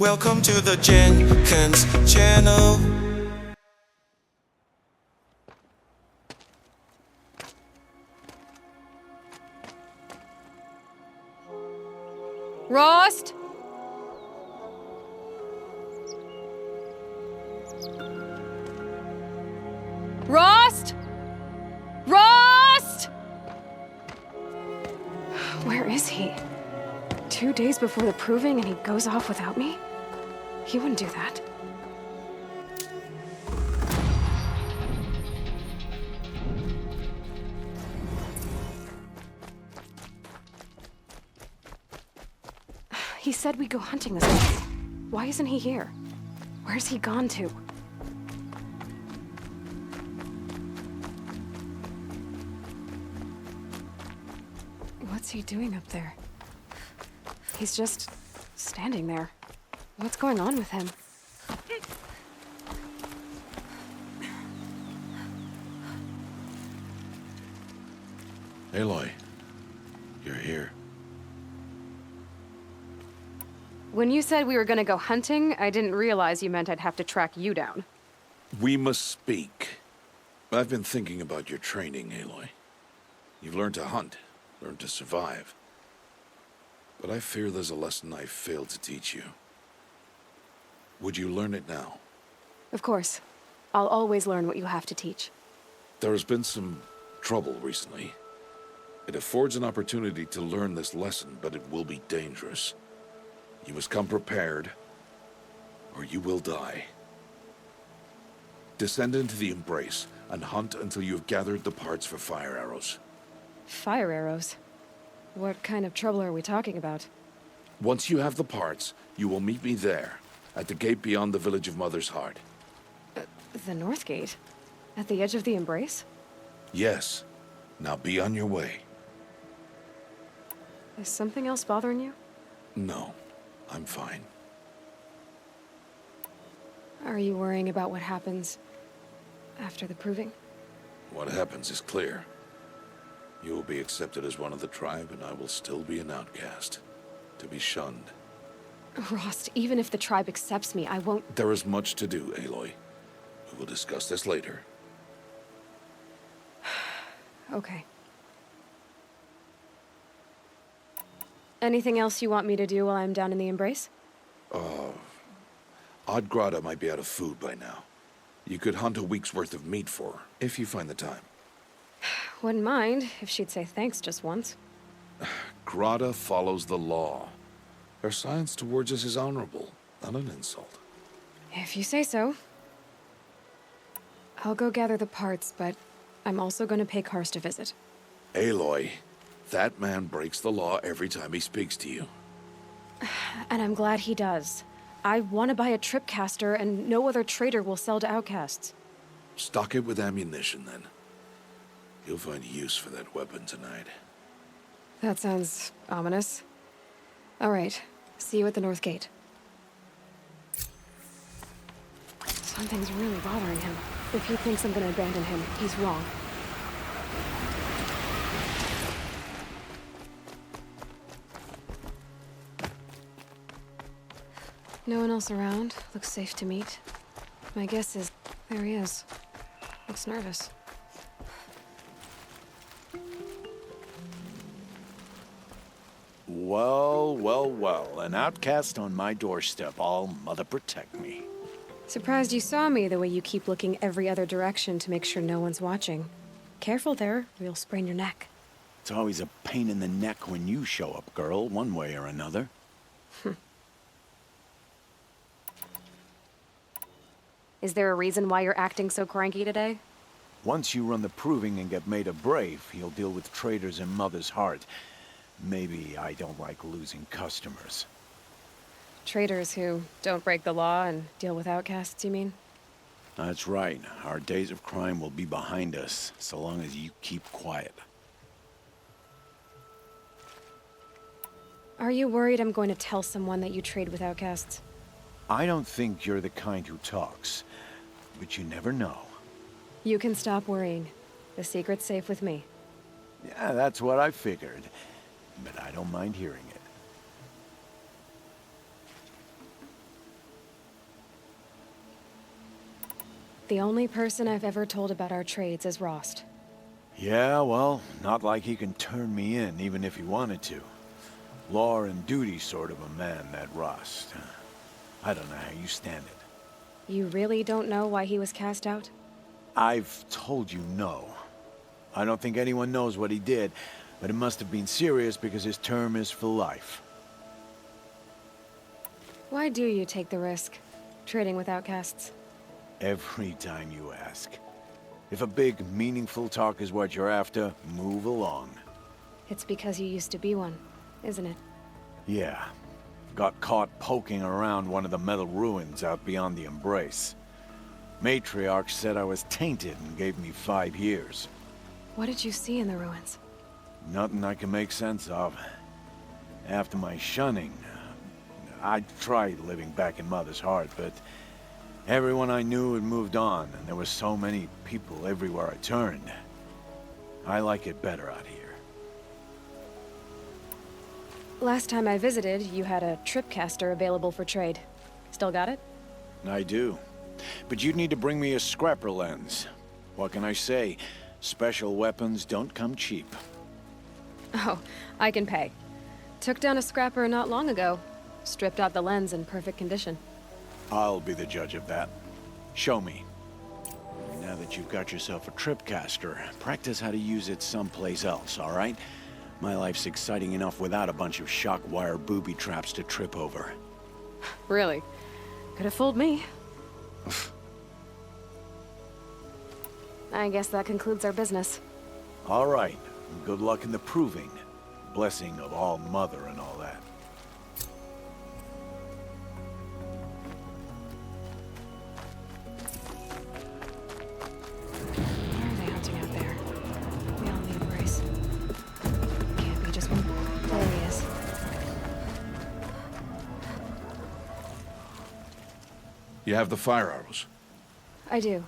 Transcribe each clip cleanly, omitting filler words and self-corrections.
Welcome to the Dzhenkins channel. Rost? Rost? Rost? Where is he? 2 days before the proving and he goes off without me? He wouldn't do that. He said we'd go hunting this week. Why isn't he here? Where's he gone to? What's he doing up there? He's just standing there. What's going on with him? Aloy, you're here. When you said we were gonna go hunting, I didn't realize you meant I'd have to track you down. We must speak. I've been thinking about your training, Aloy. You've learned to hunt, learned to survive. But I fear there's a lesson I failed to teach you. Would you learn it now? Of course. I'll always learn what you have to teach. There has been some trouble recently. It affords an opportunity to learn this lesson, but it will be dangerous. You must come prepared, or you will die. Descend into the Embrace and hunt until you have gathered the parts for fire arrows. Fire arrows? What kind of trouble are we talking about? Once you have the parts, you will meet me there, at the gate beyond the village of Mother's Heart. The North Gate? At the edge of the Embrace? Yes. Now be on your way. Is something else bothering you? No, I'm fine. Are you worrying about what happens after the proving? What happens is clear. You will be accepted as one of the tribe, and I will still be an outcast, to be shunned. Rost, even if the tribe accepts me, I won't... There is much to do, Aloy. We will discuss this later. Okay. Anything else you want me to do while I'm down in the Embrace? Oddgrada might be out of food by now. You could hunt a week's worth of meat for her, if you find the time. Wouldn't mind if she'd say thanks just once. Grada follows the law. Her science towards us is honorable, not an insult. If you say so. I'll go gather the parts, but I'm also going to pay Karst a visit. Aloy, that man breaks the law every time he speaks to you. And I'm glad he does. I want to buy a tripcaster, and no other trader will sell to outcasts. Stock it with ammunition, then. You'll find use for that weapon tonight. That sounds ominous. All right. See you at the North Gate. Something's really bothering him. If he thinks I'm gonna abandon him, he's wrong. No one else around. Looks safe to meet. My guess is... there he is. Looks nervous. Well, well, well. An outcast on my doorstep. All mother protect me. Surprised you saw me the way you keep looking every other direction to make sure no one's watching. Careful there, or you'll sprain your neck. It's always a pain in the neck when you show up, girl, one way or another. Is there a reason why you're acting so cranky today? Once you run the proving and get made a brave, you'll deal with traitors in Mother's Heart. Maybe I don't like losing customers. Traitors who don't break the law and deal with outcasts, you mean? That's right. Our days of crime will be behind us, so long as you keep quiet. Are you worried I'm going to tell someone that you trade with outcasts? I don't think you're the kind who talks, but you never know. You can stop worrying. The secret's safe with me. Yeah, that's what I figured. But I don't mind hearing it. The only person I've ever told about our trades is Rost. Yeah, well, not like he can turn me in, even if he wanted to. Law and duty sort of a man, that Rost. I don't know how you stand it. You really don't know why he was cast out? I've told you no. I don't think anyone knows what he did, but it must have been serious because his term is for life. Why do you take the risk, trading with outcasts? Every time you ask. If a big, meaningful talk is what you're after, move along. It's because you used to be one, isn't it? Yeah. Got caught poking around one of the metal ruins out beyond the Embrace. Matriarch said I was tainted and gave me 5 years. What did you see in the ruins? Nothing I can make sense of. After my shunning, I tried living back in Mother's Heart, but everyone I knew had moved on, and there were so many people everywhere I turned. I like it better out here. Last time I visited, you had a tripcaster available for trade. Still got it? I do. But you'd need to bring me a scrapper lens. What can I say? Special weapons don't come cheap. Oh, I can pay. Took down a scrapper not long ago. Stripped out the lens in perfect condition. I'll be the judge of that. Show me. Now that you've got yourself a tripcaster, practice how to use it someplace else, all right? My life's exciting enough without a bunch of shock wire booby traps to trip over. Really? Could have fooled me. I guess that concludes our business. All right. Good luck in the proving. Blessing of All Mother and all that. Why are they hunting out there? Beyond the Embrace. Can't be just one. There he is. You have the fire arrows. I do.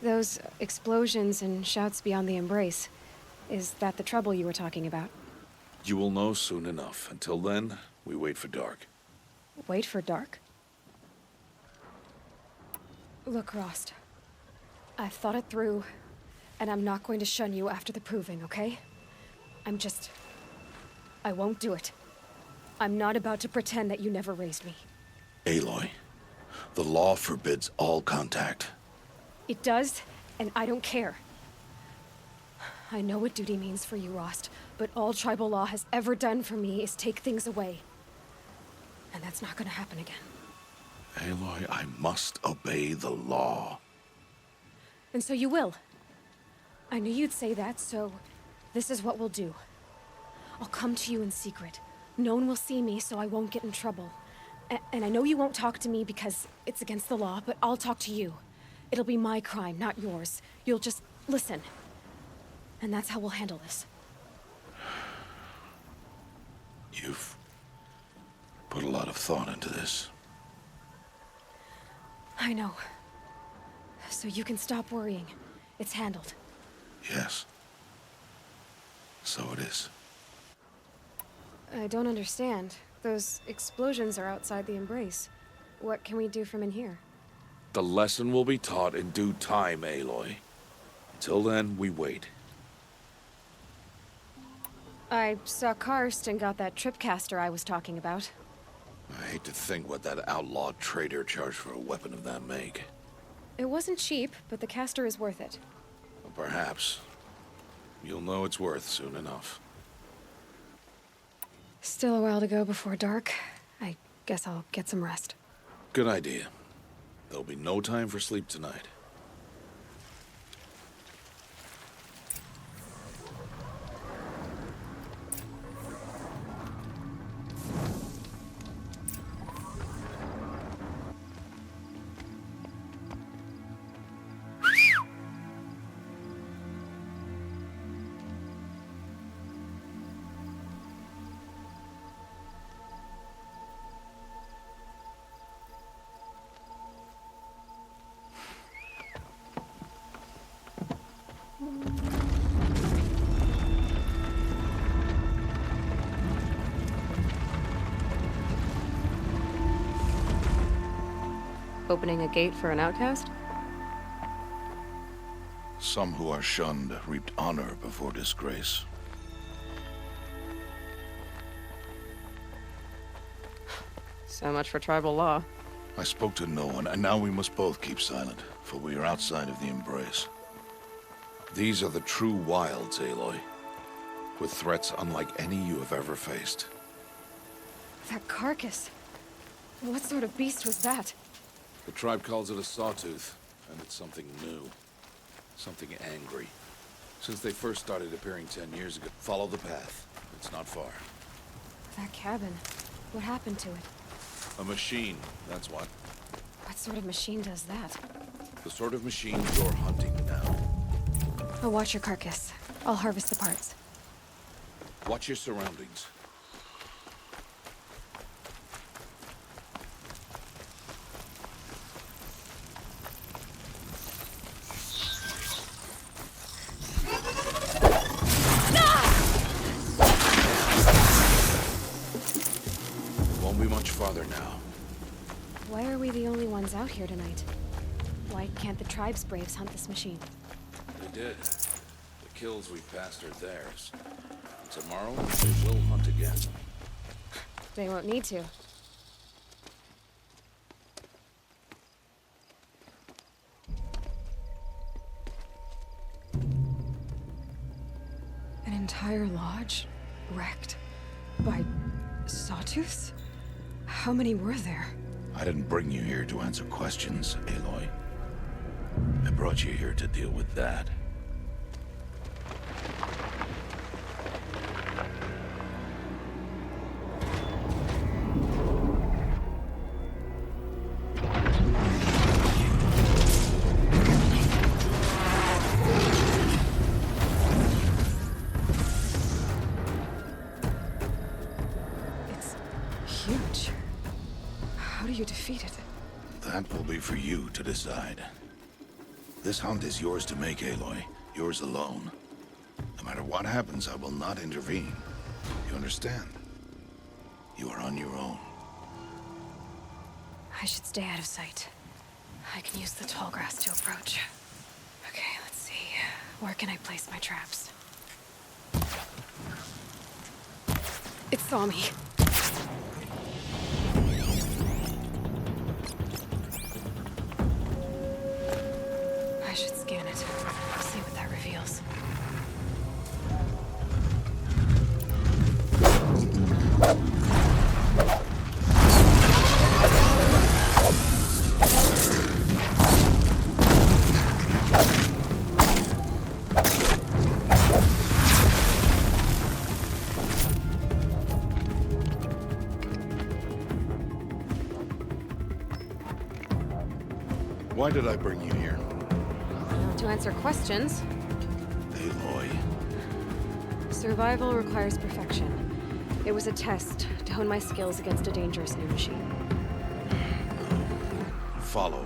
Those explosions and shouts beyond the Embrace. Is that the trouble you were talking about? You will know soon enough. Until then, we wait for dark. Wait for dark? Look, Rost. I've thought it through, and I'm not going to shun you after the proving, okay? I won't do it. I'm not about to pretend that you never raised me. Aloy, the law forbids all contact. It does, and I don't care. I know what duty means for you, Rost, but all tribal law has ever done for me is take things away. And that's not gonna happen again. Aloy, I must obey the law. And so you will. I knew you'd say that, so this is what we'll do. I'll come to you in secret. No one will see me, so I won't get in trouble. And I know you won't talk to me because it's against the law, but I'll talk to you. It'll be my crime, not yours. You'll just listen. And that's how we'll handle this. You've put a lot of thought into this. I know. So you can stop worrying. It's handled. Yes. So it is. I don't understand. Those explosions are outside the Embrace. What can we do from in here? The lesson will be taught in due time, Aloy. Until then, we wait. I saw Karst and got that tripcaster I was talking about. I hate to think what that outlawed trader charged for a weapon of that make. It wasn't cheap, but the caster is worth it. Well, perhaps. You'll know it's worth soon enough. Still a while to go before dark. I guess I'll get some rest. Good idea. There'll be no time for sleep tonight. Opening a gate for an outcast? Some who are shunned reaped honor before disgrace. So much for tribal law. I spoke to no one, and now we must both keep silent, for we are outside of the embrace. These are the true wilds, Aloy, with threats unlike any you have ever faced. That carcass. What sort of beast was that? The tribe calls it a sawtooth, and it's something new. Something angry. Since they first started appearing 10 years ago. Follow the path. It's not far. That cabin. What happened to it? A machine, that's what. What sort of machine does that? The sort of machine you're hunting now. I'll watch your carcass. I'll harvest the parts. Watch your surroundings. Won't be much farther now. Why are we the only ones out here tonight? Why can't the tribe's braves hunt this machine? They did. The kills we passed are theirs. And tomorrow, they will hunt again. They won't need to. An entire lodge wrecked by sawtooths? How many were there? I didn't bring you here to answer questions, Aloy. I brought you here to deal with that. It's huge. How do you defeat it? That will be for you to decide. This hunt is yours to make, Aloy. Yours alone. No matter what happens, I will not intervene. You understand? You are on your own. I should stay out of sight. I can use the tall grass to approach. Okay, let's see. Where can I place my traps? It saw me. I should scan it. See what that reveals. Why did I bring you here? Not to answer questions. Aloy. Survival requires perfection. It was a test to hone my skills against a dangerous new machine. Follow.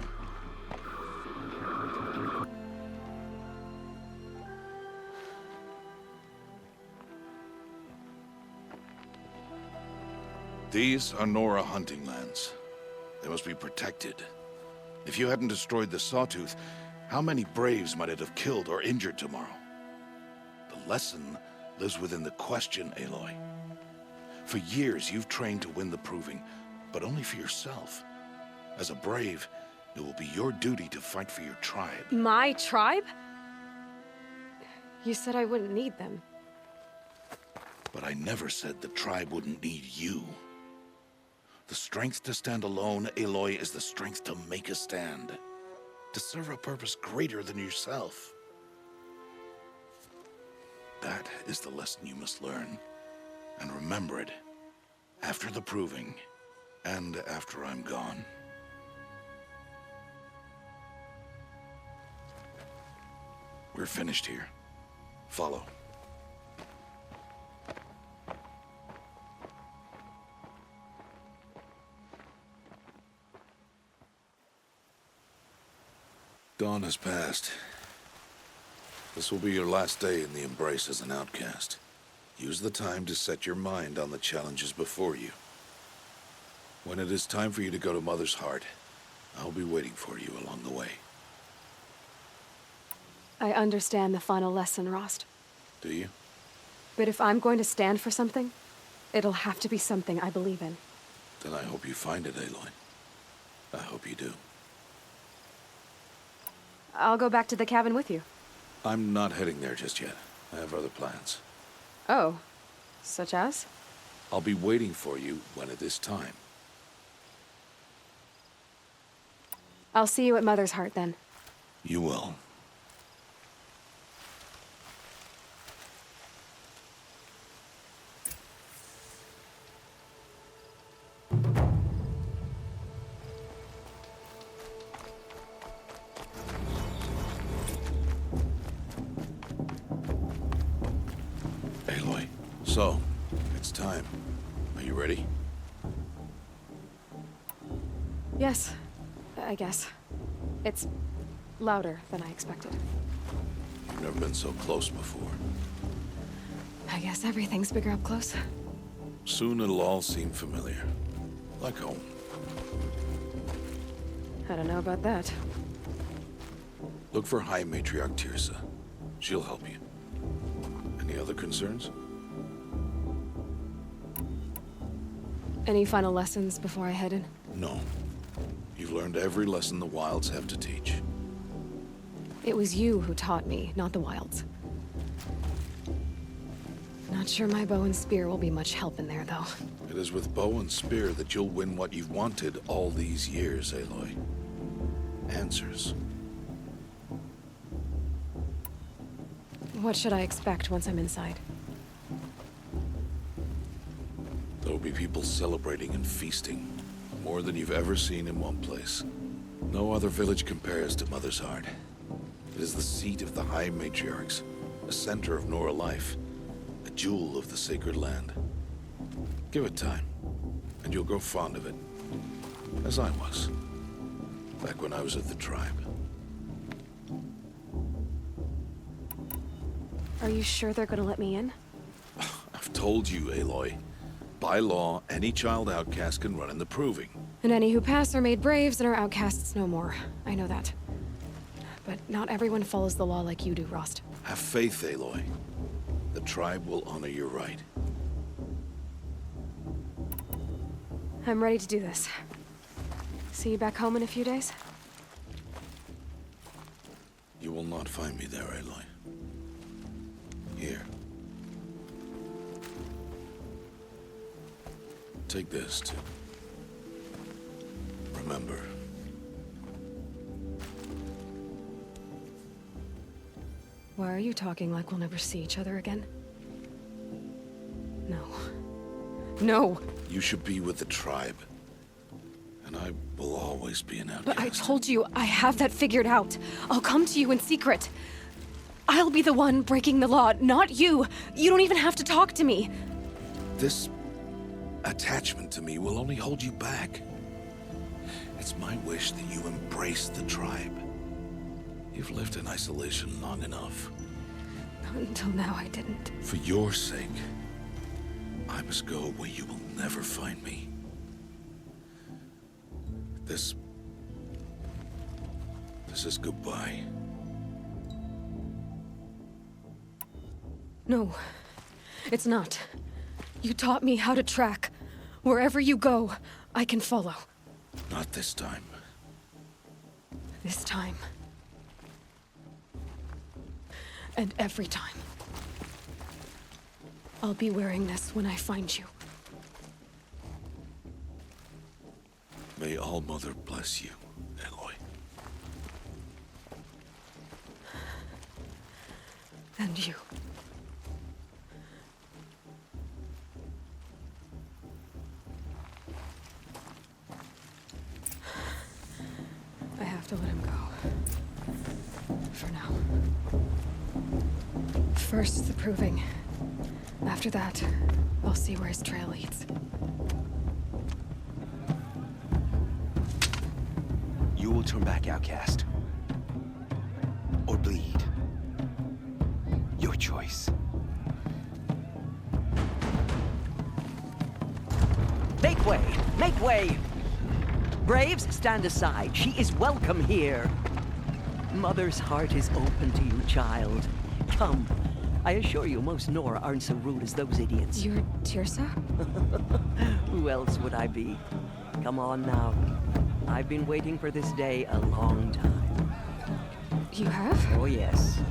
These are Nora hunting lands. They must be protected. If you hadn't destroyed the Sawtooth, how many Braves might it have killed or injured tomorrow? The lesson lives within the question, Aloy. For years, you've trained to win the Proving, but only for yourself. As a Brave, it will be your duty to fight for your tribe. My tribe? You said I wouldn't need them. But I never said the tribe wouldn't need you. The strength to stand alone, Aloy, is the strength to make a stand. To serve a purpose greater than yourself. That is the lesson you must learn. And remember it. After the Proving. And after I'm gone. We're finished here. Follow. Dawn has passed. This will be your last day in the Embrace as an outcast. Use the time to set your mind on the challenges before you. When it is time for you to go to Mother's Heart, I'll be waiting for you along the way. I understand the final lesson, Rost. Do you? But if I'm going to stand for something, it'll have to be something I believe in. Then I hope you find it, Aloy. I hope you do. I'll go back to the cabin with you. I'm not heading there just yet. I have other plans. Oh, such as? I'll be waiting for you when it is time. I'll see you at Mother's Heart then. You will. Aloy, so, it's time. Are you ready? Yes, I guess. It's louder than I expected. You've never been so close before. I guess everything's bigger up close. Soon it'll all seem familiar. Like home. I don't know about that. Look for High Matriarch Tirsa. She'll help you. Any other concerns? Any final lessons before I head in? No. You've learned every lesson the Wilds have to teach. It was you who taught me, not the Wilds. Not sure my bow and spear will be much help in there, though. It is with bow and spear that you'll win what you've wanted all these years, Aloy. Answers. What should I expect once I'm inside? There will be people celebrating and feasting. More than you've ever seen in one place. No other village compares to Mother's Heart. It is the seat of the High Matriarchs, a center of Nora life, a jewel of the sacred land. Give it time, and you'll grow fond of it. As I was, back when I was at the tribe. Are you sure they're gonna let me in? I've told you, Aloy. By law, any child outcast can run in the proving. And any who pass are made braves and are outcasts no more. I know that. But not everyone follows the law like you do, Rost. Have faith, Aloy. The tribe will honor your right. I'm ready to do this. See you back home in a few days? You will not find me there, Aloy. Here. Take this, too. Remember. Why are you talking like we'll never see each other again? No. No! You should be with the tribe. And I will always be an outcast. But I told you, I have that figured out. I'll come to you in secret. I'll be the one breaking the law, not you. You don't even have to talk to me. This attachment to me will only hold you back. It's my wish that you embrace the tribe. You've lived in isolation long enough. Not until now, I didn't. For your sake, I must go where you will never find me. This is goodbye. No, it's not. You taught me how to track. Wherever you go, I can follow. Not this time. This time. And every time. I'll be wearing this when I find you. May All Mother bless you, Aloy. And you. I have to let him go. For now. First, the proving. After that, I'll see where his trail leads. You will turn back, outcast. Or bleed. Your choice. Make way! Make way! Braves, stand aside. She is welcome here. Mother's heart is open to you, child. Come. I assure you, most Nora aren't so rude as those idiots. You're Tirsa? Who else would I be? Come on now. I've been waiting for this day a long time. You have? Oh, yes.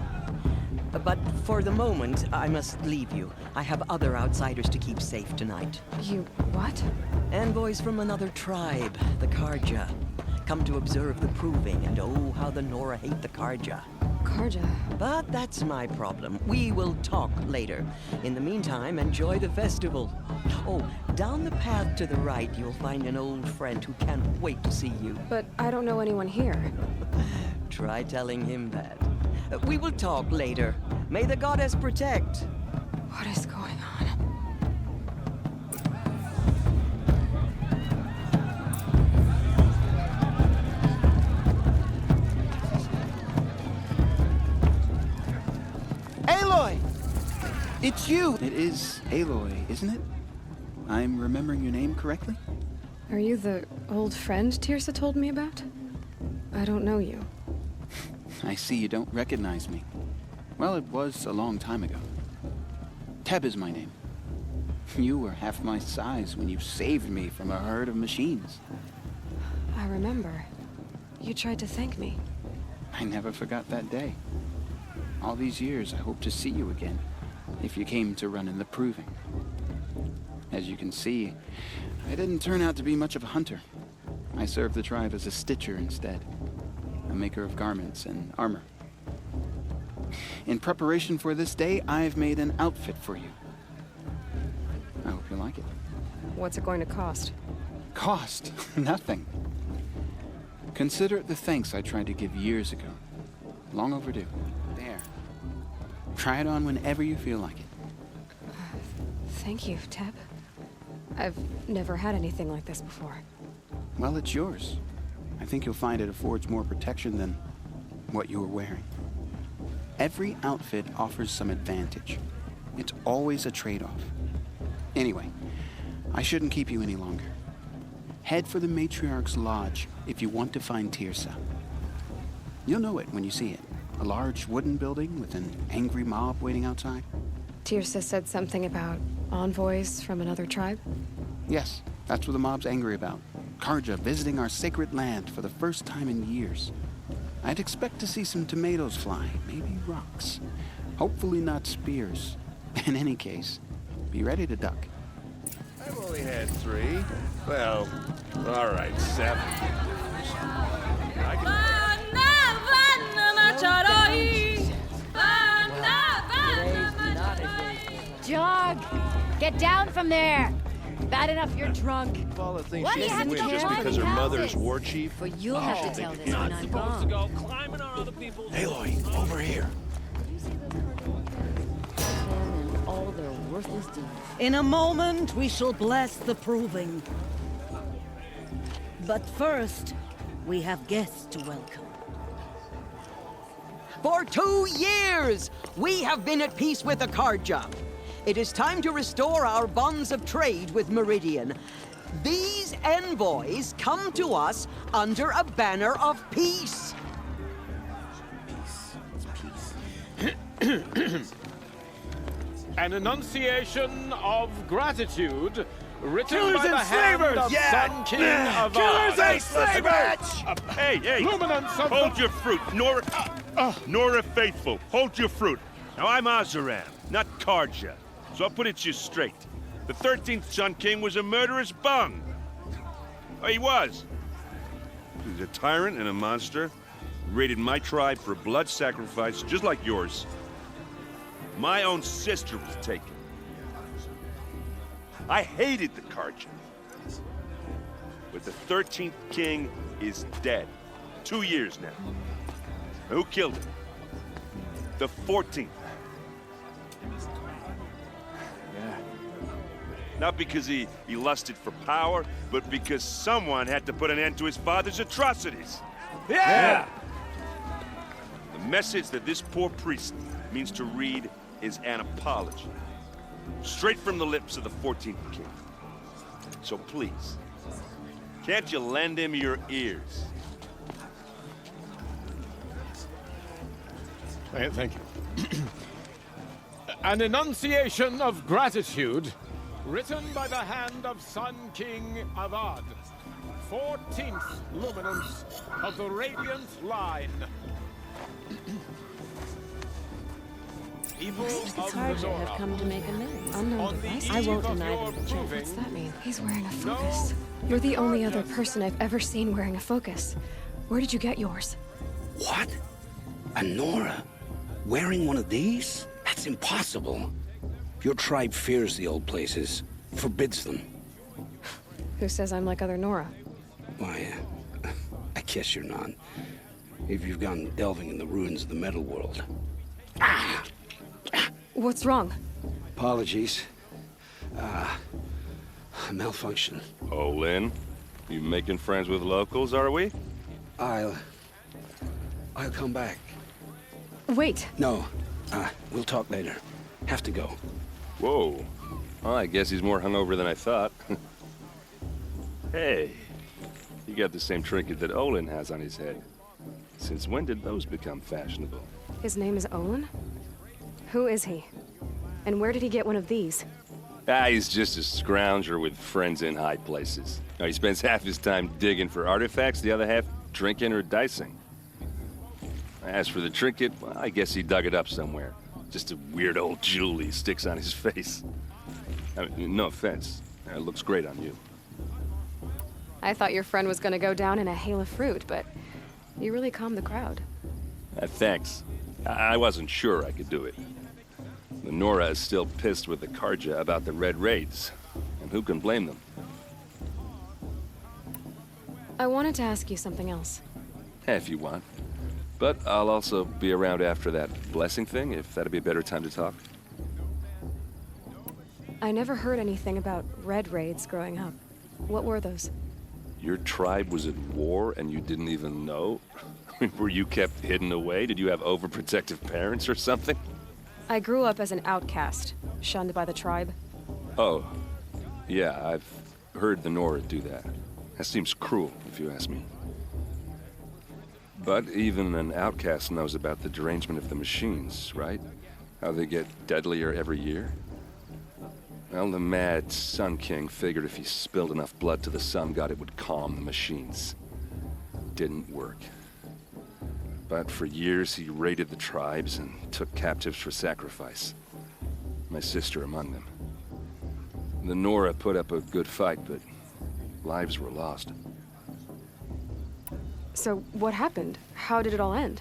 But for the moment, I must leave you. I have other outsiders to keep safe tonight. You what? Envoys from another tribe, the Karja. Come to observe the proving, and oh, how the Nora hate the Karja. Karja. But that's my problem. We will talk later. In the meantime, enjoy the festival. Oh, down the path to the right, you'll find an old friend who can't wait to see you. But I don't know anyone here. Try telling him that. We will talk later. May the goddess protect. What is going on? Aloy! It's you! It is Aloy, isn't it? I'm remembering your name correctly? Are you the old friend Tirsa told me about? I don't know you. I see you don't recognize me. Well, it was a long time ago. Teb is my name. You were half my size when you saved me from a herd of machines. I remember. You tried to thank me. I never forgot that day. All these years, I hope to see you again, if you came to run in the proving. As you can see, I didn't turn out to be much of a hunter. I served the tribe as a stitcher instead, a maker of garments and armor. In preparation for this day, I've made an outfit for you. I hope you like it. What's it going to cost? Cost? Nothing. Consider it the thanks I tried to give years ago. Long overdue. There. Try it on whenever you feel like it. Thank you, Teb. I've never had anything like this before. Well, it's yours. I think you'll find it affords more protection than what you were wearing. Every outfit offers some advantage. It's always a trade-off. Anyway, I shouldn't keep you any longer. Head for the Matriarch's Lodge if you want to find Tirsa. You'll know it when you see it. A large wooden building with an angry mob waiting outside. Tirsa said something about envoys from another tribe? Yes, that's what the mob's angry about. Karja visiting our sacred land for the first time in years. I'd expect to see some tomatoes fly, maybe rocks. Hopefully not spears. In any case, be ready to duck. I've only had 3. Well, all right, 7. Jog! Get down from there! Bad enough you're drunk. Paula thinks What she do you can have win to just tell because her me? mother's war chief. But you'll have to tell this when I'm Supposed to gone. go climbing on other people's... Aloy, over here. And all their worthless deeds. In a moment, we shall bless the proving. But first, we have guests to welcome. For 2 years, we have been at peace with the Karja. It is time to restore our bonds of trade with Meridian. These envoys come to us under a banner of peace. An enunciation of gratitude written Killers by the and hand slavers! of Sun King of Killers and slavers! Hey! Luminance of Hold your fruit, Nora. Nora Faithful, hold your fruit. Now I'm Azaran, not Karja, so I'll put it to you straight. The 13th Sun King was a murderous bung. Oh, he was. He was a tyrant and a monster. Raided my tribe for a blood sacrifice, just like yours. My own sister was taken. I hated the Karja. But the 13th king is dead. 2 years now. Who killed him? The 14th. Not because he lusted for power, but because someone had to put an end to his father's atrocities. Yeah! The message that this poor priest means to read is an apology. Straight from the lips of the 14th king. So please, can't you lend him your ears? Thank you. An enunciation of gratitude, written by the hand of Sun King Avad, 14th luminance of the Radiant Line. People of Carja have come to make amends. Unknown device. I won't deny them the chance. What's that mean? He's wearing a focus. You're the only other person I've ever seen wearing a focus. Where did you get yours? What? A Nora? Wearing one of these? That's impossible. Your tribe fears the old places, forbids them. Who says I'm like other Nora? Why, I guess you're not. If you've gone delving in the ruins of the metal world. What's wrong? Apologies. Malfunction. Oh, Lynn? You making friends with locals, are we? I'll come back. Wait. No. We'll talk later. Have to go. Whoa. Well, I guess he's more hungover than I thought. Hey. You got the same trinket that Olin has on his head. Since when did those become fashionable? His name is Olin? Who is he? And where did he get one of these? He's just a scrounger with friends in high places. Now, he spends half his time digging for artifacts, the other half drinking or dicing. As for the trinket, well, I guess he dug it up somewhere. Just a weird old jewel he sticks on his face. I mean, no offense. It looks great on you. I thought your friend was gonna go down in a hail of fruit, but you really calmed the crowd. Thanks. I wasn't sure I could do it. The Nora is still pissed with the Carja about the Red Raids, and who can blame them? I wanted to ask you something else. If you want. But I'll also be around after that blessing thing, if that'd be a better time to talk. I never heard anything about Red Raids growing up. What were those? Your tribe was at war and you didn't even know? Were you kept hidden away? Did you have overprotective parents or something? I grew up as an outcast, shunned by the tribe. Oh, yeah, I've heard the Nora do that. That seems cruel, if you ask me. But even an outcast knows about the derangement of the machines, right? How they get deadlier every year? Well, the mad Sun King figured if he spilled enough blood to the Sun God, it would calm the machines. Didn't work. But for years, he raided the tribes and took captives for sacrifice. My sister among them. The Nora put up a good fight, but lives were lost. So what happened? How did it all end?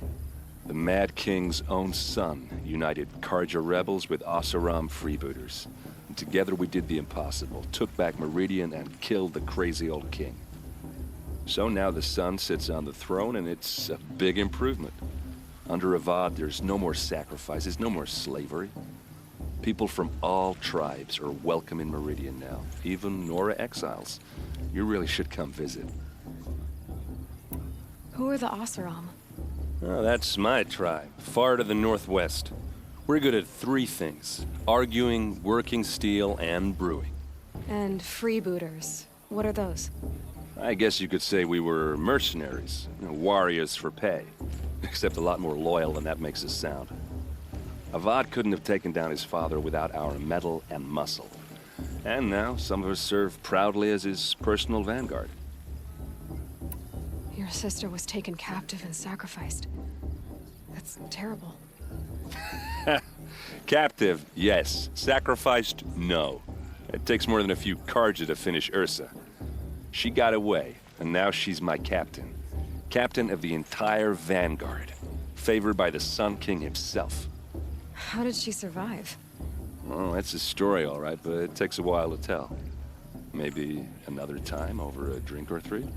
The Mad King's own son united Carja rebels with Oseram freebooters. And together we did the impossible, took back Meridian and killed the crazy old king. So now the Sun sits on the throne, and it's a big improvement. Under Avad, there's no more sacrifices, no more slavery. People from all tribes are welcome in Meridian now, even Nora exiles. You really should come visit. Who are the Oseram? Oh, that's my tribe, far to the northwest. We're good at three things: arguing, working steel, and brewing. And freebooters. What are those? I guess you could say we were mercenaries, warriors for pay. Except a lot more loyal than that makes us sound. Avad couldn't have taken down his father without our metal and muscle. And now some of us serve proudly as his personal vanguard. Your sister was taken captive and sacrificed. That's terrible. Captive, yes. Sacrificed, no. It takes more than a few Carja to finish Ursa. She got away, and now she's my captain. Captain of the entire vanguard. Favored by the Sun King himself. How did she survive? Well, that's a story, all right, but it takes a while to tell. Maybe another time over a drink or three?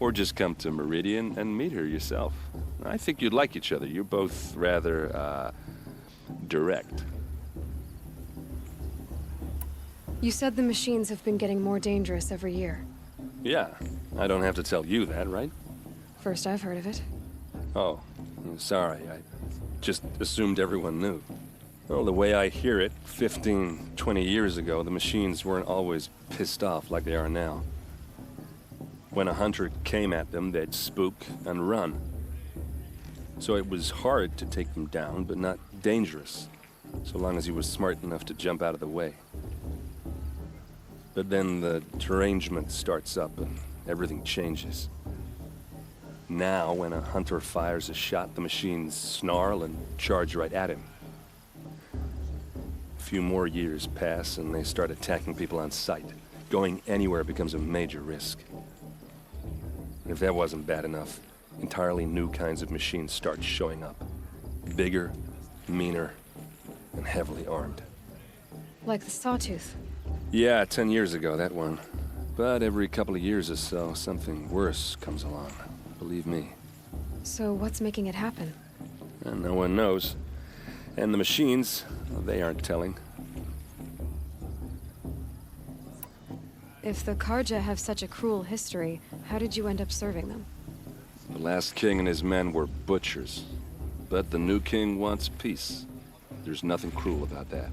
Or just come to Meridian and meet her yourself. I think you'd like each other. You're both rather, direct. You said the machines have been getting more dangerous every year. Yeah, I don't have to tell you that, right? First I've heard of it. Oh, sorry. I just assumed everyone knew. Well, the way I hear it, 15, 20 years ago, the machines weren't always pissed off like they are now. When a hunter came at them, they'd spook and run. So it was hard to take them down, but not dangerous, so long as he was smart enough to jump out of the way. But then the derangement starts up and everything changes. Now, when a hunter fires a shot, the machines snarl and charge right at him. A few more years pass and they start attacking people on sight. Going anywhere becomes a major risk. And if that wasn't bad enough, entirely new kinds of machines start showing up. Bigger, meaner, and heavily armed. Like the Sawtooth. Yeah, 10 years ago, that one. But every couple of years or so, something worse comes along. Believe me. So what's making it happen? And no one knows. And the machines, well, they aren't telling. If the Karja have such a cruel history, how did you end up serving them? The last king and his men were butchers. But the new king wants peace. There's nothing cruel about that.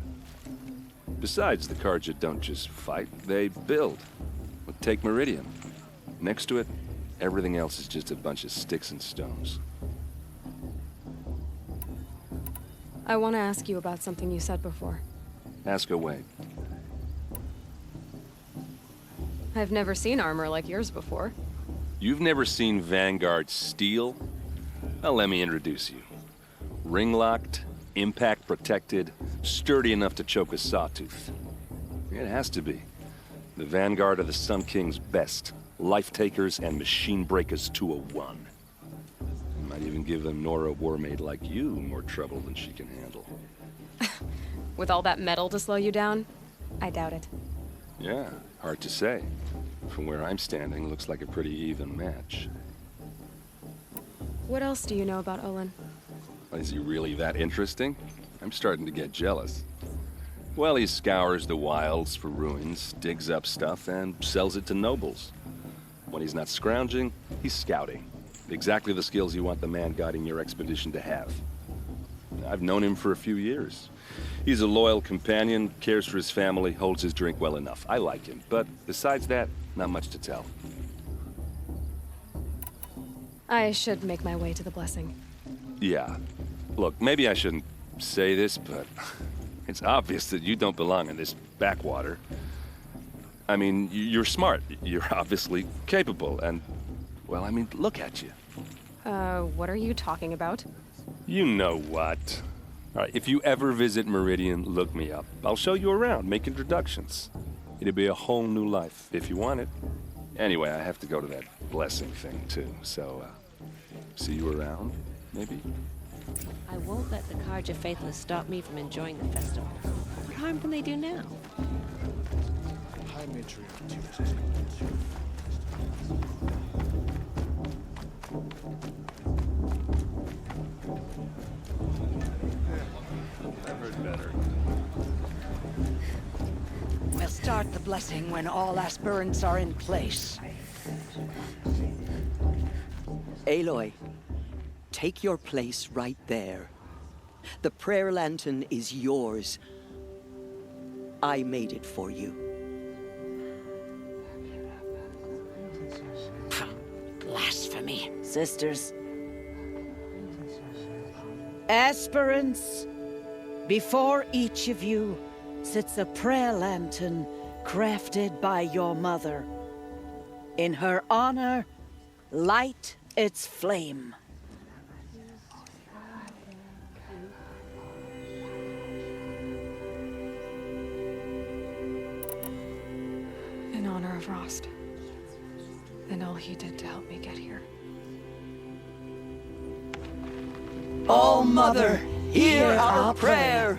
Besides, the Karja don't just fight, they build. Well, take Meridian. Next to it, everything else is just a bunch of sticks and stones. I want to ask you about something you said before. Ask away. I've never seen armor like yours before. You've never seen Vanguard steel? Well, let me introduce you. Ring-locked, impact-protected, sturdy enough to choke a sawtooth. It has to be. The Vanguard are the Sun King's best. Life-takers and machine-breakers to a one. Might even give them Nora Warmaid like you more trouble than she can handle. With all that metal to slow you down? I doubt it. Yeah, hard to say. From where I'm standing, looks like a pretty even match. What else do you know about Olin? Is he really that interesting? I'm starting to get jealous. Well, he scours the wilds for ruins, digs up stuff, and sells it to nobles. When he's not scrounging, he's scouting. Exactly the skills you want the man guiding your expedition to have. I've known him for a few years. He's a loyal companion, cares for his family, holds his drink well enough. I like him, but besides that, not much to tell. I should make my way to the blessing. Yeah. Look, maybe I shouldn't say this, but it's obvious that you don't belong in this backwater. I mean, you're smart. You're obviously capable, and, well, I mean, look at you. What are you talking about? You know what. All right, if you ever visit Meridian, look me up. I'll show you around, make introductions. It'll be a whole new life, if you want it. Anyway, I have to go to that blessing thing, too, so, see you around, maybe? I won't let the Karja Faithless stop me from enjoying the festival. What harm can they do now? High matriarch. I've heard better. We'll start the blessing when all aspirants are in place. Aloy, take your place right there. The prayer lantern is yours. I made it for you. Blasphemy. Sisters. Aspirants, before each of you sits a prayer lantern crafted by your mother. In her honor, light its flame. In honor of Rost. And all he did to help me get here. All Mother, hear our prayer.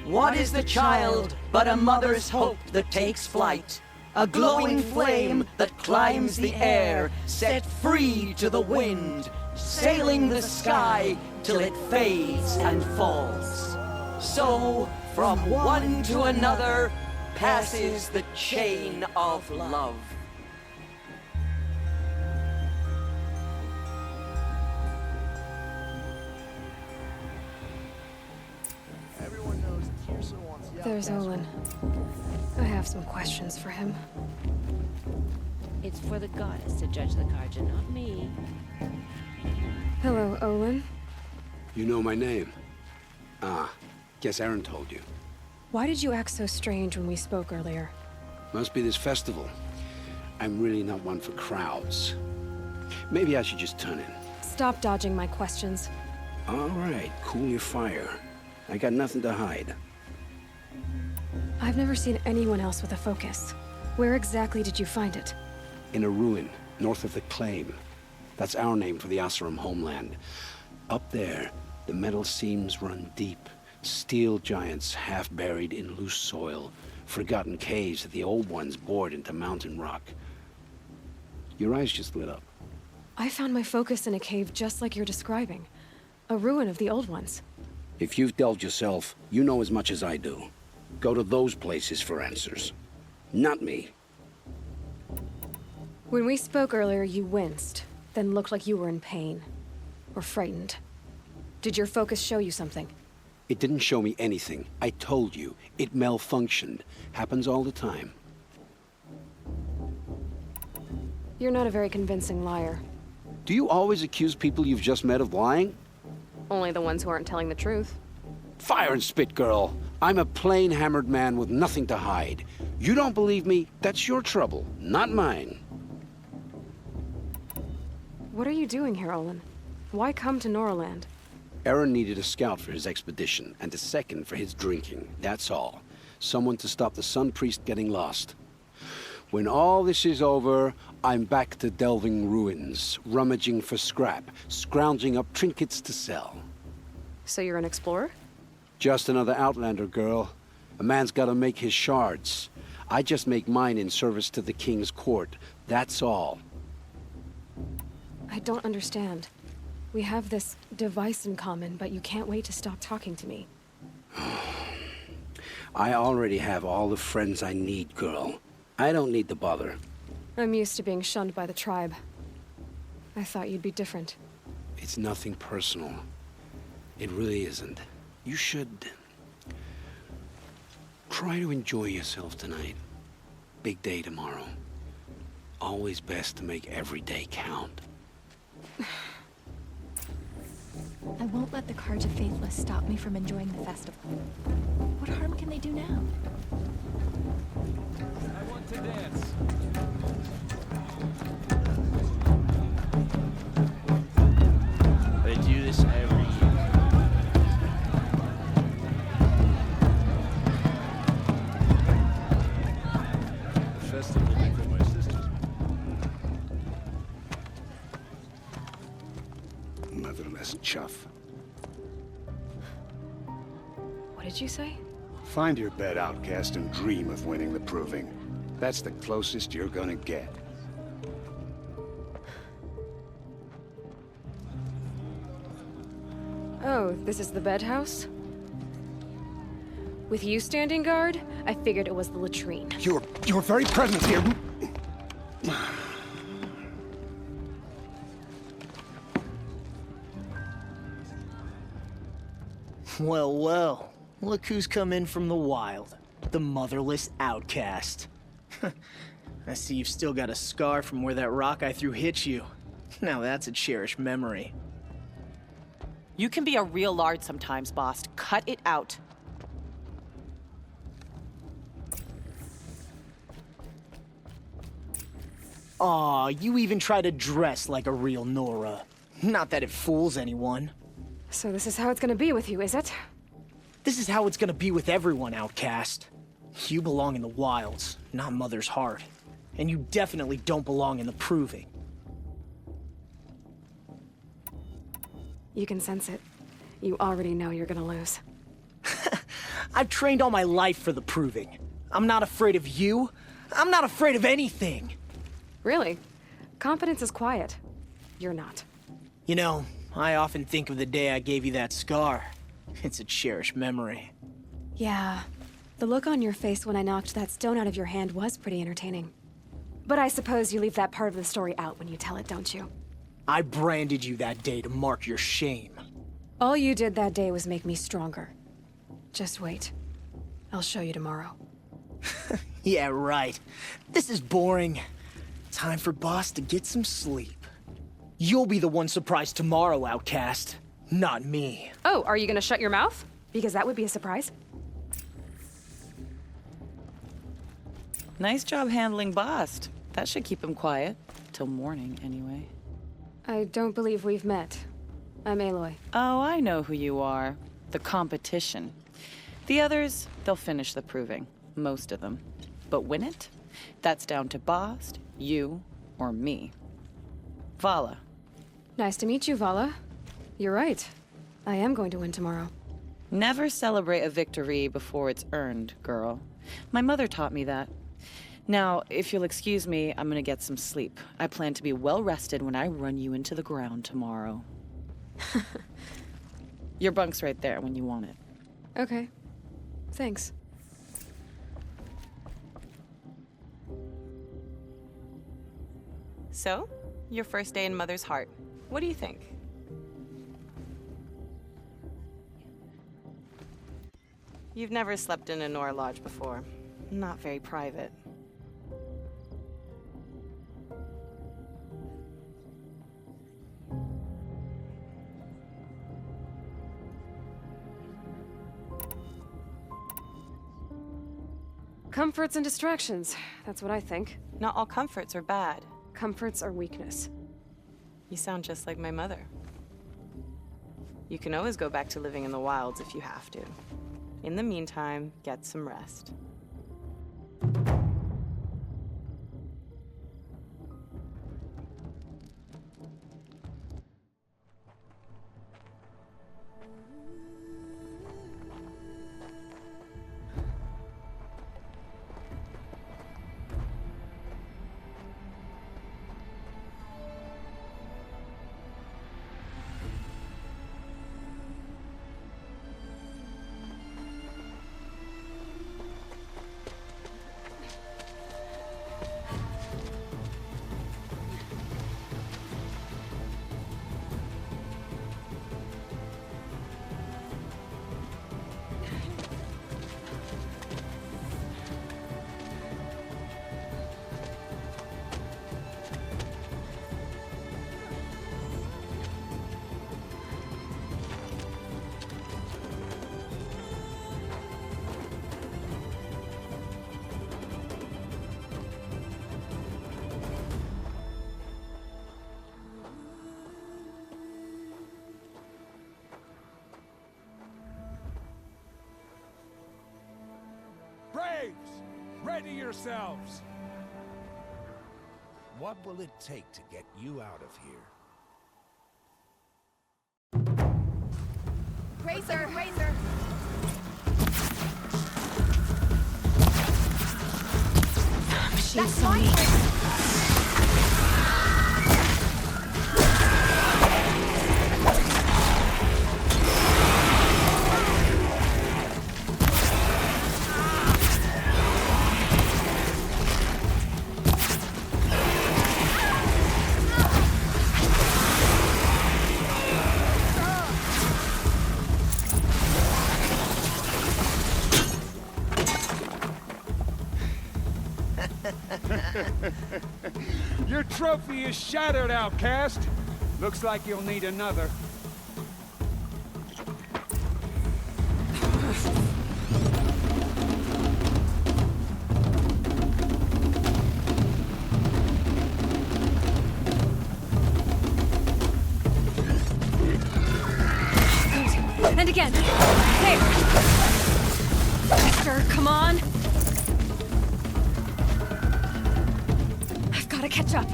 What is the child but a mother's hope that takes flight? A glowing flame that climbs the air, set free to the wind, sailing the sky till it fades and falls. So, from one to another, passes the chain of love. There's Olin. I have some questions for him. It's for the goddess to judge the Karja, not me. Hello, Olin. You know my name? Ah, guess Aaron told you. Why did you act so strange when we spoke earlier? Must be this festival. I'm really not one for crowds. Maybe I should just turn in. Stop dodging my questions. All right, cool your fire. I got nothing to hide. I've never seen anyone else with a focus. Where exactly did you find it? In a ruin, north of the Claim. That's our name for the Oseram homeland. Up there, the metal seams run deep. Steel giants half buried in loose soil. Forgotten caves that the old ones bored into mountain rock. Your eyes just lit up. I found my focus in a cave just like you're describing. A ruin of the old ones. If you've delved yourself, you know as much as I do. Go to those places for answers. Not me. When we spoke earlier, you winced, then looked like you were in pain. Or frightened. Did your focus show you something? It didn't show me anything. I told you. It malfunctioned. Happens all the time. You're not a very convincing liar. Do you always accuse people you've just met of lying? Only the ones who aren't telling the truth. Fire and spit, girl. I'm a plain hammered man with nothing to hide. You don't believe me? That's your trouble, not mine. What are you doing here, Olin? Why come to Norland? Aaron needed a scout for his expedition, and a second for his drinking. That's all. Someone to stop the Sun Priest getting lost. When all this is over, I'm back to delving ruins, rummaging for scrap, scrounging up trinkets to sell. So you're an explorer? Just another Outlander, girl. A man's gotta make his shards. I just make mine in service to the King's court. That's all. I don't understand. We have this device in common, but you can't wait to stop talking to me. I already have all the friends I need, girl. I don't need the bother. I'm used to being shunned by the tribe. I thought you'd be different. It's nothing personal. It really isn't. You should try to enjoy yourself tonight. Big day tomorrow. Always best to make every day count. I won't let the Carja Faithless stop me from enjoying the festival. What harm can they do now? I want to dance. They do this every year. The festival before my sisters. Motherless chuff. What did you say? Find your bed, outcast, and dream of winning the proving. That's the closest you're gonna get. Oh, this is the bedhouse? With you standing guard, I figured it was the latrine. Your very presence here. Well, well. Look who's come in from the wild. The motherless outcast. I see you've still got a scar from where that rock I threw hit you. Now that's a cherished memory. You can be a real lard sometimes, boss. Cut it out. Aw, you even try to dress like a real Nora. Not that it fools anyone. So this is how it's gonna be with you, is it? This is how it's gonna be with everyone, outcast. You belong in the wilds, not Mother's heart. And you definitely don't belong in the proving. You can sense it. You already know you're gonna lose. I've trained all my life for the proving. I'm not afraid of you. I'm not afraid of anything. Really? Confidence is quiet. You're not. You know, I often think of the day I gave you that scar. It's a cherished memory. Yeah. The look on your face when I knocked that stone out of your hand was pretty entertaining. But I suppose you leave that part of the story out when you tell it, don't you? I branded you that day to mark your shame. All you did that day was make me stronger. Just wait. I'll show you tomorrow. Yeah, right. This is boring. Time for Boss to get some sleep. You'll be the one surprised tomorrow, outcast. Not me. Oh, are you gonna shut your mouth? Because that would be a surprise. Nice job handling Bast. That should keep him quiet. Till morning, anyway. I don't believe we've met. I'm Aloy. Oh, I know who you are. The competition. The others, they'll finish the proving. Most of them. But win it? That's down to Bast, you, or me. Vala. Nice to meet you, Vala. You're right. I am going to win tomorrow. Never celebrate a victory before it's earned, girl. My mother taught me that. Now, if you'll excuse me, I'm gonna get some sleep. I plan to be well rested when I run you into the ground tomorrow. Your bunk's right there when you want it. Okay. Thanks. So, your first day in Mother's Heart. What do you think? You've never slept in a Nora Lodge before. Not very private. Comforts and distractions. That's what I think. Not all comforts are bad. Comforts are weakness. You sound just like my mother. You can always go back to living in the wilds if you have to. In the meantime, get some rest. Braves, ready yourselves! What will it take to get you out of here? Razor, Razor! She's so weak. Your trophy is shattered, outcast. Looks like you'll need another. And again. There. Faster, come on. I've got to catch up.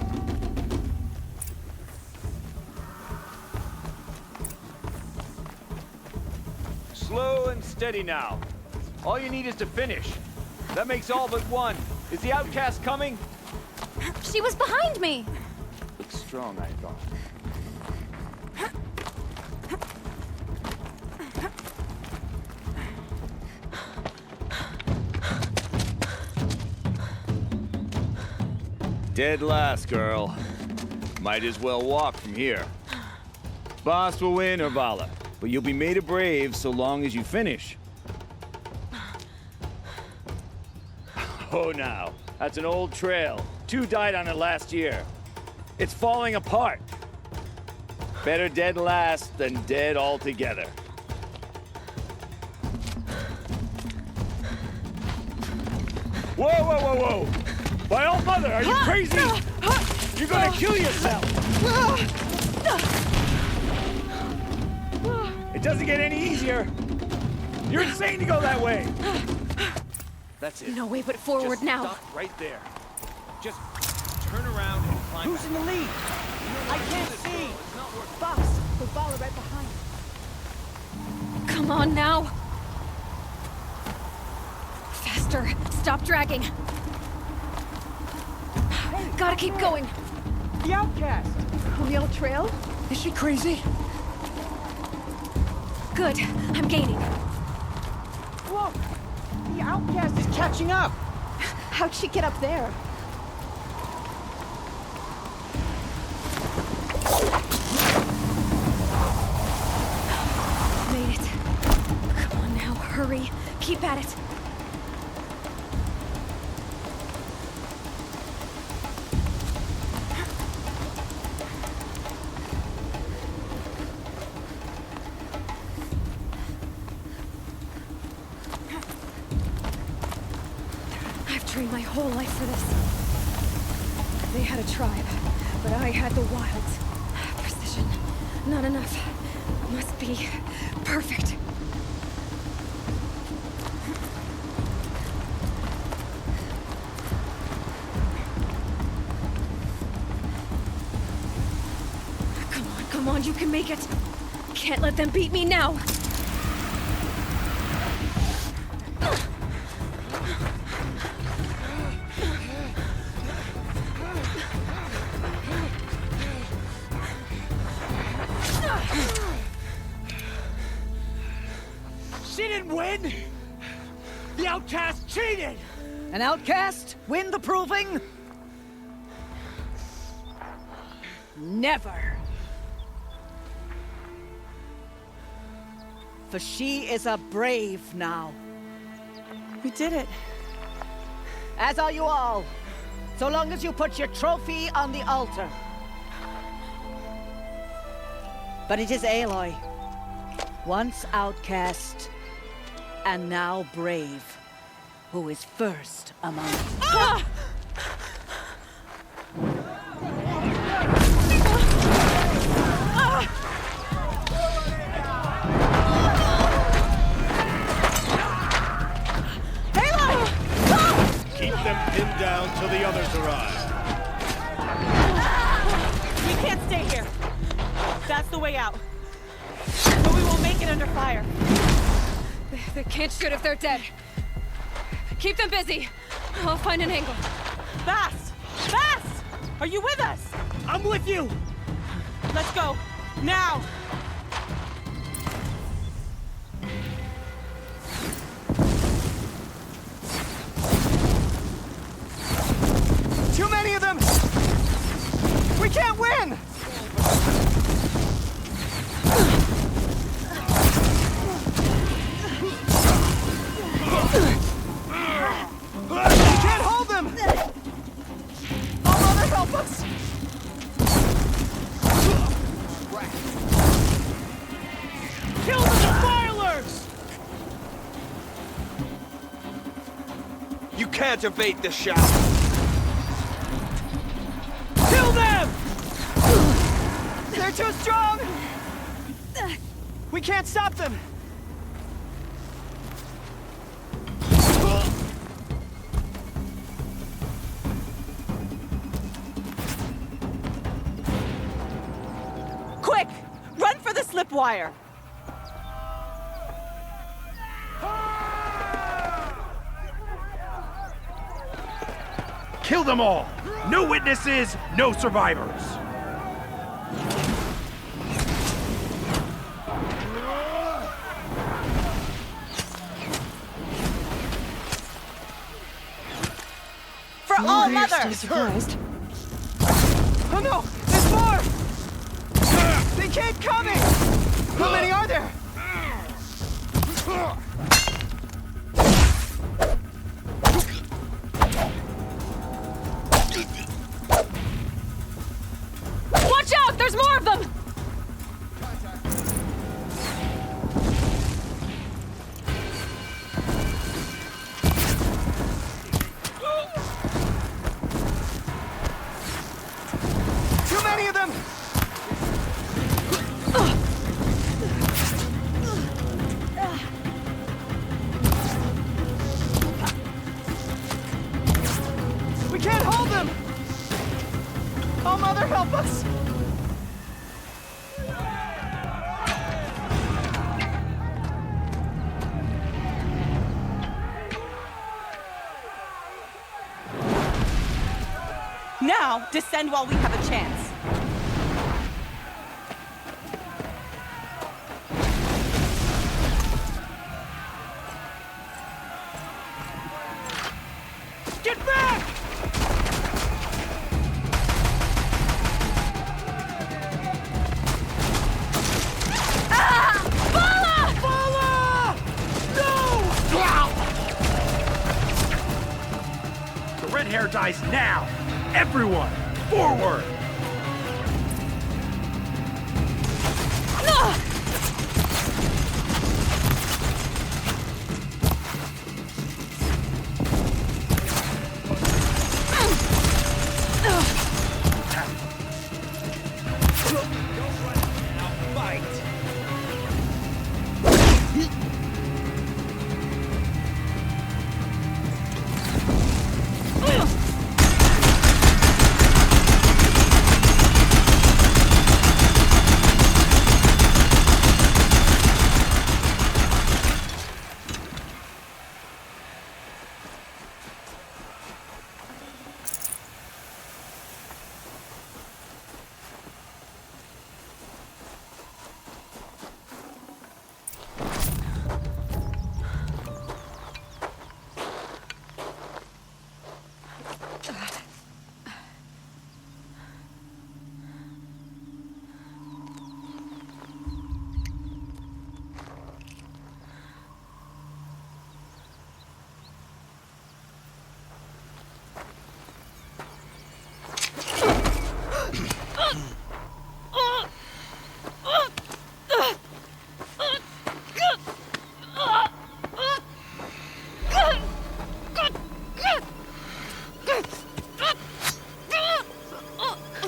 Slow and steady now. All you need is to finish. That makes all but one. Is the outcast coming? She was behind me! Looks strong, I thought. Dead last, girl. Might as well walk from here. Boss will win or Vala, but you'll be made a brave so long as you finish. Oh, now. That's an old trail. 2 died on it last year. It's falling apart. Better dead last than dead altogether. Whoa, whoa, whoa, whoa! By all mother, are you crazy? You're gonna kill yourself! It doesn't get any easier. You're insane to go that way. That's it. No way but forward Just now. Stop right there. Just turn around and climb. Who's in the lead? I can't see. Boss, we'll follow right behind. Come on now. Faster. Stop dragging. Gotta keep going. The outcast! On the old trail? Is she crazy? Good. I'm gaining. Whoa! The outcast is catching up! How'd she get up there? Made it. Come on now, hurry. Keep at it. Trained my whole life for this. They had a tribe, but I had the wilds. Precision. Not enough. Must be perfect. Come on, you can make it. Can't let them beat me now. She didn't win! The outcast cheated! An outcast win the proving? Never. For she is a brave now. We did it. As are you all. So long as you put your trophy on the altar. But it is Aloy, once outcast, and now brave, who is first among us. Ah! Keep them pinned down till the others arrive. We can't stay here. That's the way out. But we won't make it under fire. They can't shoot if they're dead. Keep them busy. I'll find an angle. Fast! Fast! Are you with us? I'm with you! Let's go. Now! Too many of them! We can't win! We can't hold them! Oh, Mother, help us! Kill the defilers! You can't evade the shout! Kill them! They're too strong! We can't stop them! Quick! Run for the slip wire! Kill them all! No witnesses, no survivors! For all mother! Still surprised. Oh no! There's more! They keep coming! How many are there? Watch out! There's more of them! any of them! We can't hold them! Oh, Mother, help us! Now, descend while we have a chance. Get back! The red hair dies now! Everyone, forward!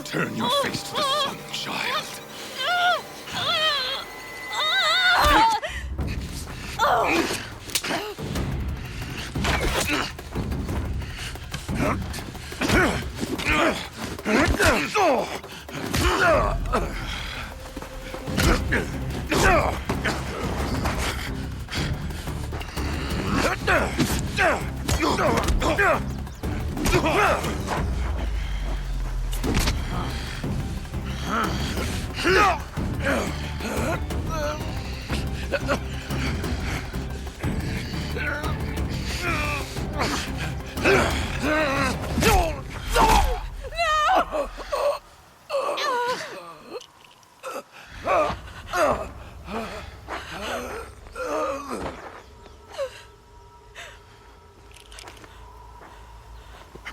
Turn your face to the sun, child.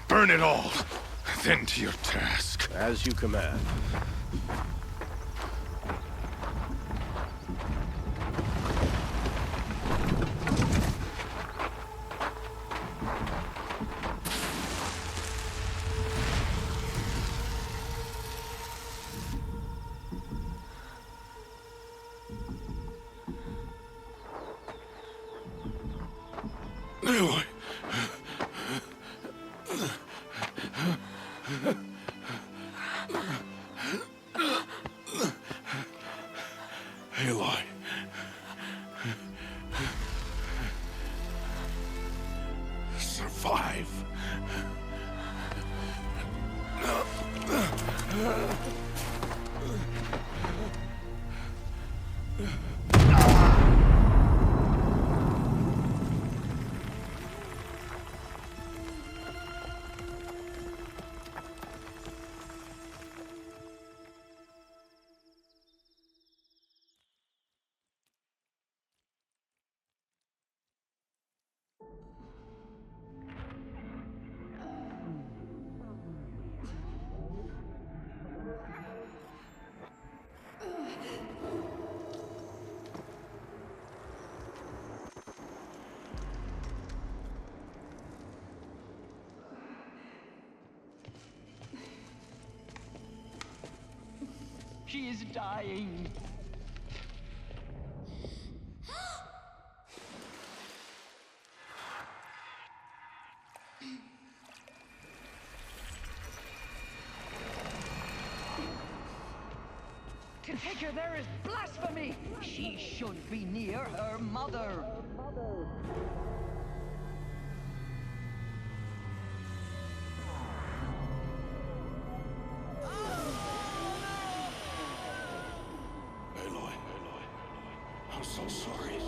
Burn it all, then to your task. As you command. Aloy. She is dying. To take her there is blasphemy! She should be near her mother. Aloy, I'm so sorry.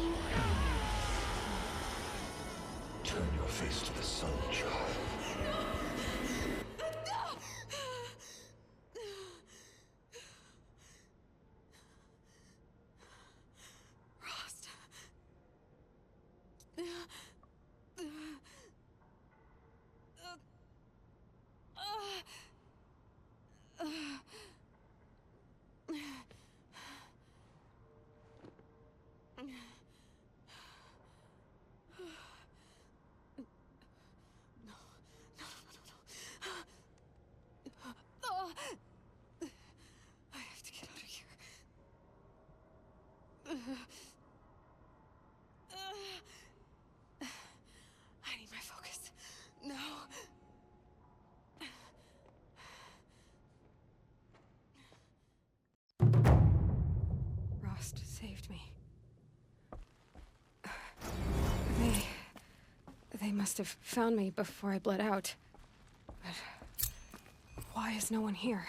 Turn your face to the sun, child. I have to get out of here. I need my focus. No. Rost saved me. They must have found me before I bled out. But why is no one here?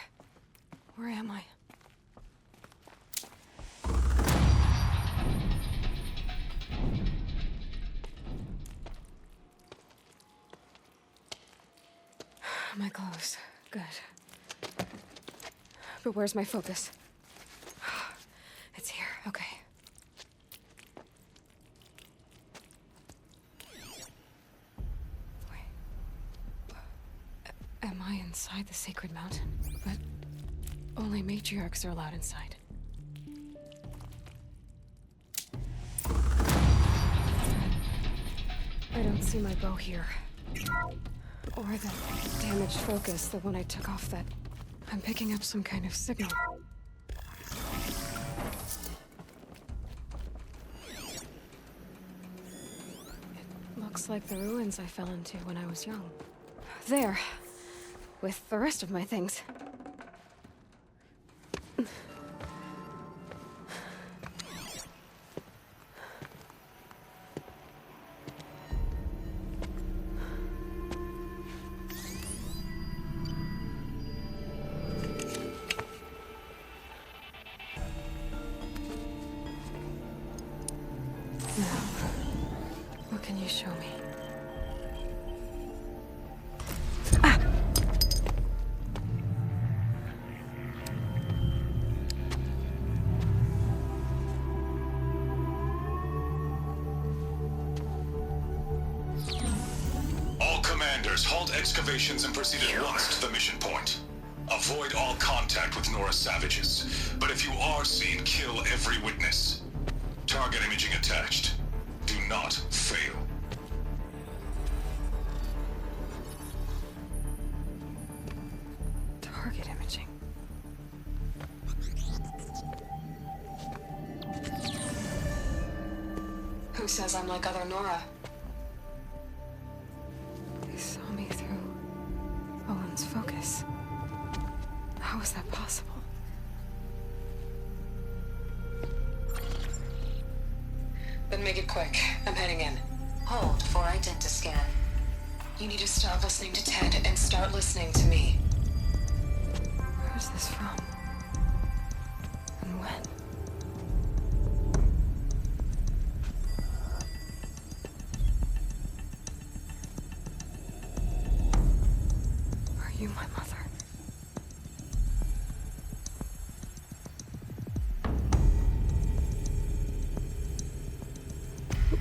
Where am I? My clothes. Good. But where's my focus? It's here. Okay. Am I inside the sacred mountain? But only matriarchs are allowed inside. I don't see my bow here. Or that damaged focus, the one I took off that... I'm picking up some kind of signal. It looks like the ruins I fell into when I was young. There. With the rest of my things. Now, what can you show me? Halt excavations and proceed at once to the mission point. Avoid all contact with Nora savages, but if you are seen, kill every witness. Target imaging attached. Do not fail. Target imaging. Who says I'm like other Nora? Saw me through Owen's focus. How is that possible? Then make it quick. I'm heading in. Hold for identiscan. You need to stop listening to Ted and start listening to me. Where's this from? And when? Are you my mother?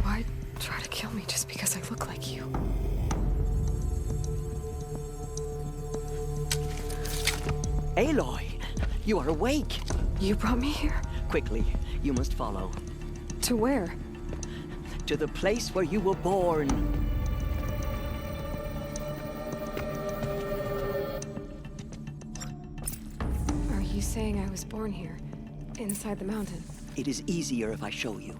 Why try to kill me just because I look like you? Aloy, you are awake. You brought me here? Quickly, you must follow. To where? To the place where you were born. Are you saying I was born here, inside the mountain? It is easier if I show you.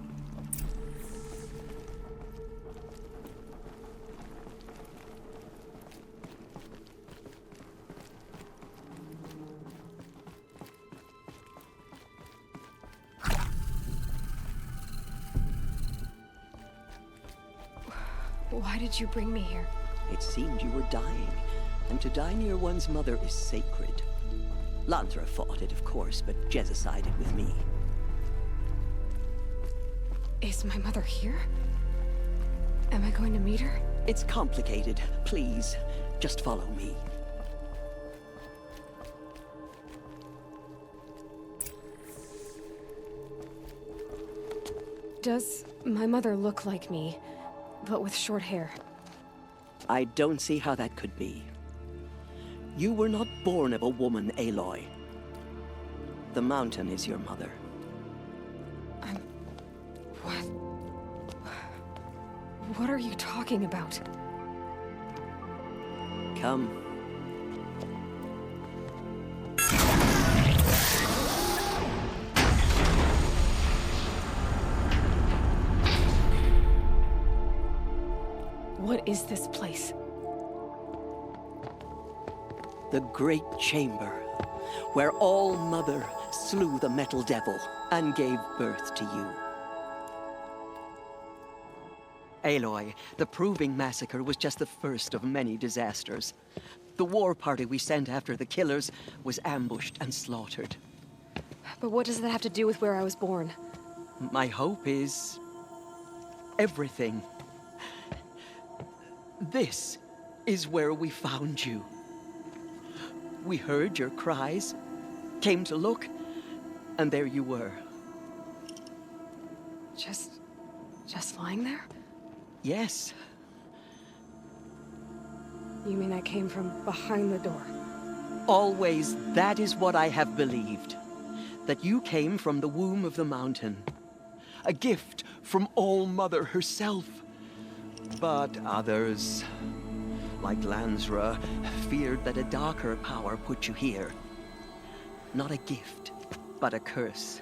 Why did you bring me here? It seemed you were dying, and to die near one's mother is sacred. Lansra fought it, of course, but Jezza sided with me. Is my mother here? Am I going to meet her? It's complicated. Please, just follow me. Does my mother look like me, but with short hair? I don't see how that could be. You were not born of a woman, Aloy. The mountain is your mother. What are you talking about? Come. What is this place? The Great Chamber, where All-Mother slew the Metal Devil and gave birth to you. Aloy, the Proving Massacre was just the first of many disasters. The war party we sent after the killers was ambushed and slaughtered. But what does that have to do with where I was born? My hope is everything. This is where we found you. We heard your cries, came to look, and there you were. Just lying there? Yes. You mean I came from behind the door? Always, that is what I have believed. That you came from the womb of the mountain. A gift from All-Mother herself. But others, like Lansra, feared that a darker power put you here. Not a gift, but a curse.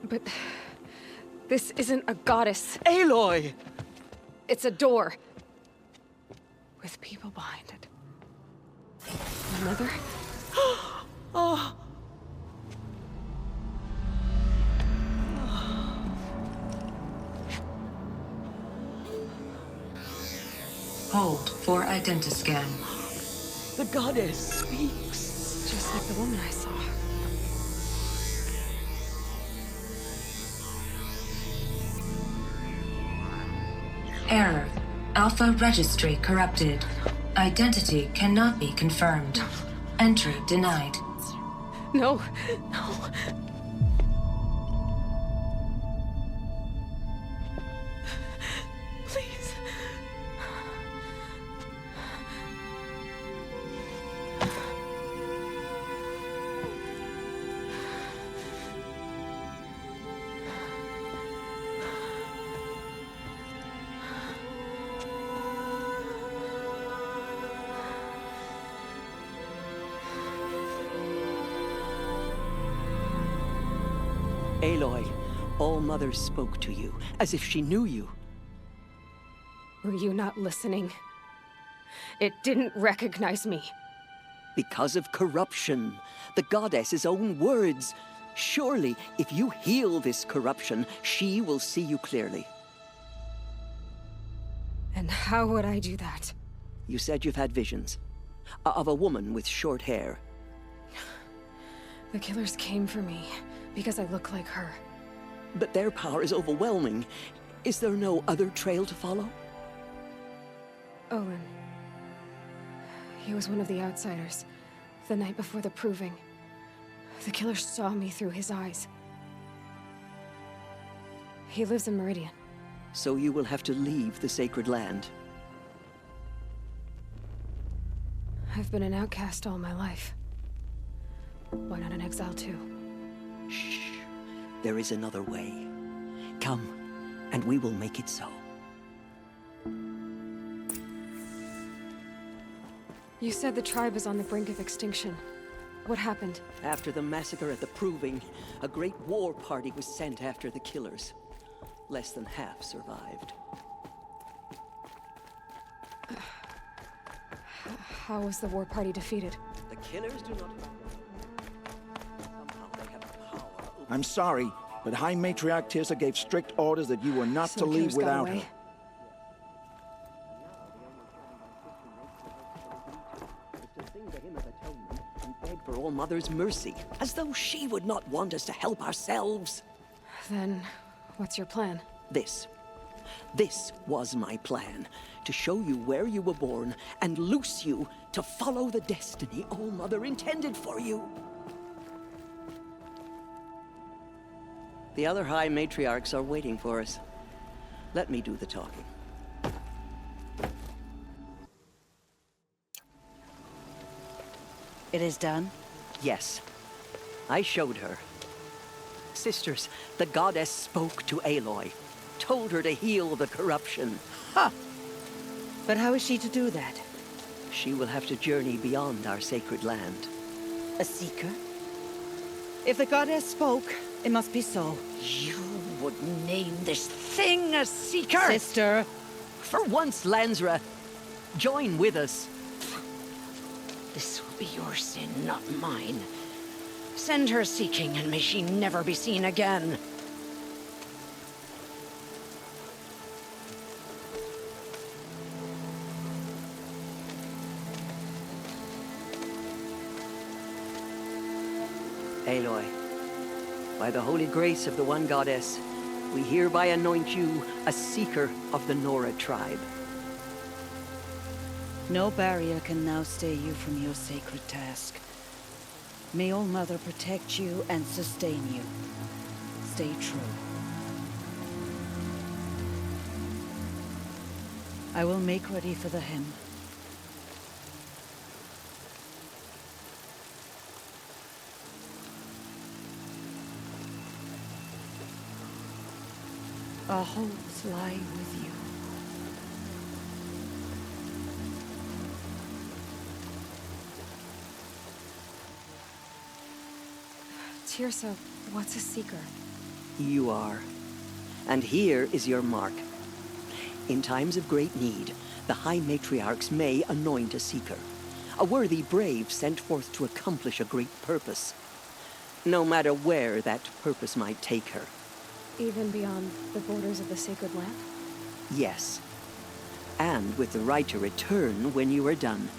But this isn't a goddess. Aloy! It's a door. With people behind it. My mother? Oh! Hold for identiscan. The goddess speaks. Just like the woman I saw. Error. Alpha registry corrupted. Identity cannot be confirmed. Entry denied. No, no. Please. Aloy, All-Mother spoke to you, as if she knew you. Were you not listening? It didn't recognize me. Because of corruption. The goddess's own words. Surely, if you heal this corruption, she will see you clearly. And how would I do that? You said you've had visions. Of a woman with short hair. The killers came for me because I look like her. But their power is overwhelming. Is there no other trail to follow? Owen. He was one of the outsiders. The night before the Proving. The killers saw me through his eyes. He lives in Meridian. So you will have to leave the sacred land. I've been an outcast all my life. Why not an exile too? Shh. There is another way. Come, and we will make it so. You said the tribe is on the brink of extinction. What happened? After the massacre at the Proving, a great war party was sent after the killers. Less than half survived. How was the war party defeated? The killers do not... Somehow they have power over... I'm sorry, but High Matriarch Tirsa gave strict orders that you were not to leave without her. For All Mother's mercy, as though she would not want us to help ourselves. Then, what's your plan? This was my plan. To show you where you were born and loose you to follow the destiny All Mother intended for you. The other High Matriarchs are waiting for us. Let me do the talking. It is done? Yes. I showed her. Sisters, the goddess spoke to Aloy, told her to heal the corruption. Ha! But how is she to do that? She will have to journey beyond our sacred land. A seeker? If the goddess spoke, it must be so. You would name this thing a seeker? Sister! For once, Lansra, join with us. This will be your sin, not mine. Send her seeking, and may she never be seen again. Aloy, by the holy grace of the One Goddess, we hereby anoint you a seeker of the Nora tribe. No barrier can now stay you from your sacred task. May All Mother protect you and sustain you. Stay true. I will make ready for the hymn. Our hopes lie with you. Tirsa, what's a seeker? You are. And here is your mark. In times of great need, the High Matriarchs may anoint a seeker. A worthy brave sent forth to accomplish a great purpose. No matter where that purpose might take her. Even beyond the borders of the sacred land? Yes. And with the right to return when you are done,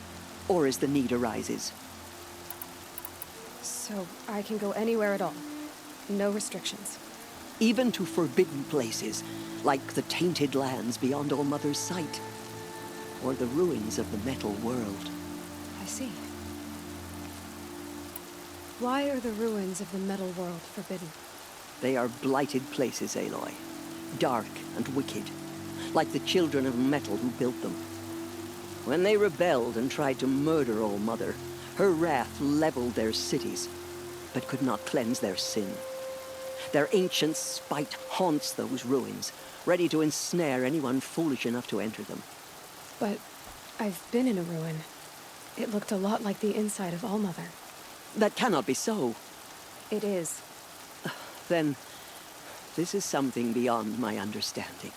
or as the need arises. So I can go anywhere at all? No restrictions? Even to forbidden places, like the tainted lands beyond All Mother's sight, or the ruins of the metal world. I see. Why are the ruins of the metal world forbidden? They are blighted places, Aloy. Dark and wicked, like the children of metal who built them. When they rebelled and tried to murder All Mother, her wrath leveled their cities, but could not cleanse their sin. Their ancient spite haunts those ruins, ready to ensnare anyone foolish enough to enter them. But I've been in a ruin. It looked a lot like the inside of All Mother. That cannot be so. It is. Then, this is something beyond my understanding.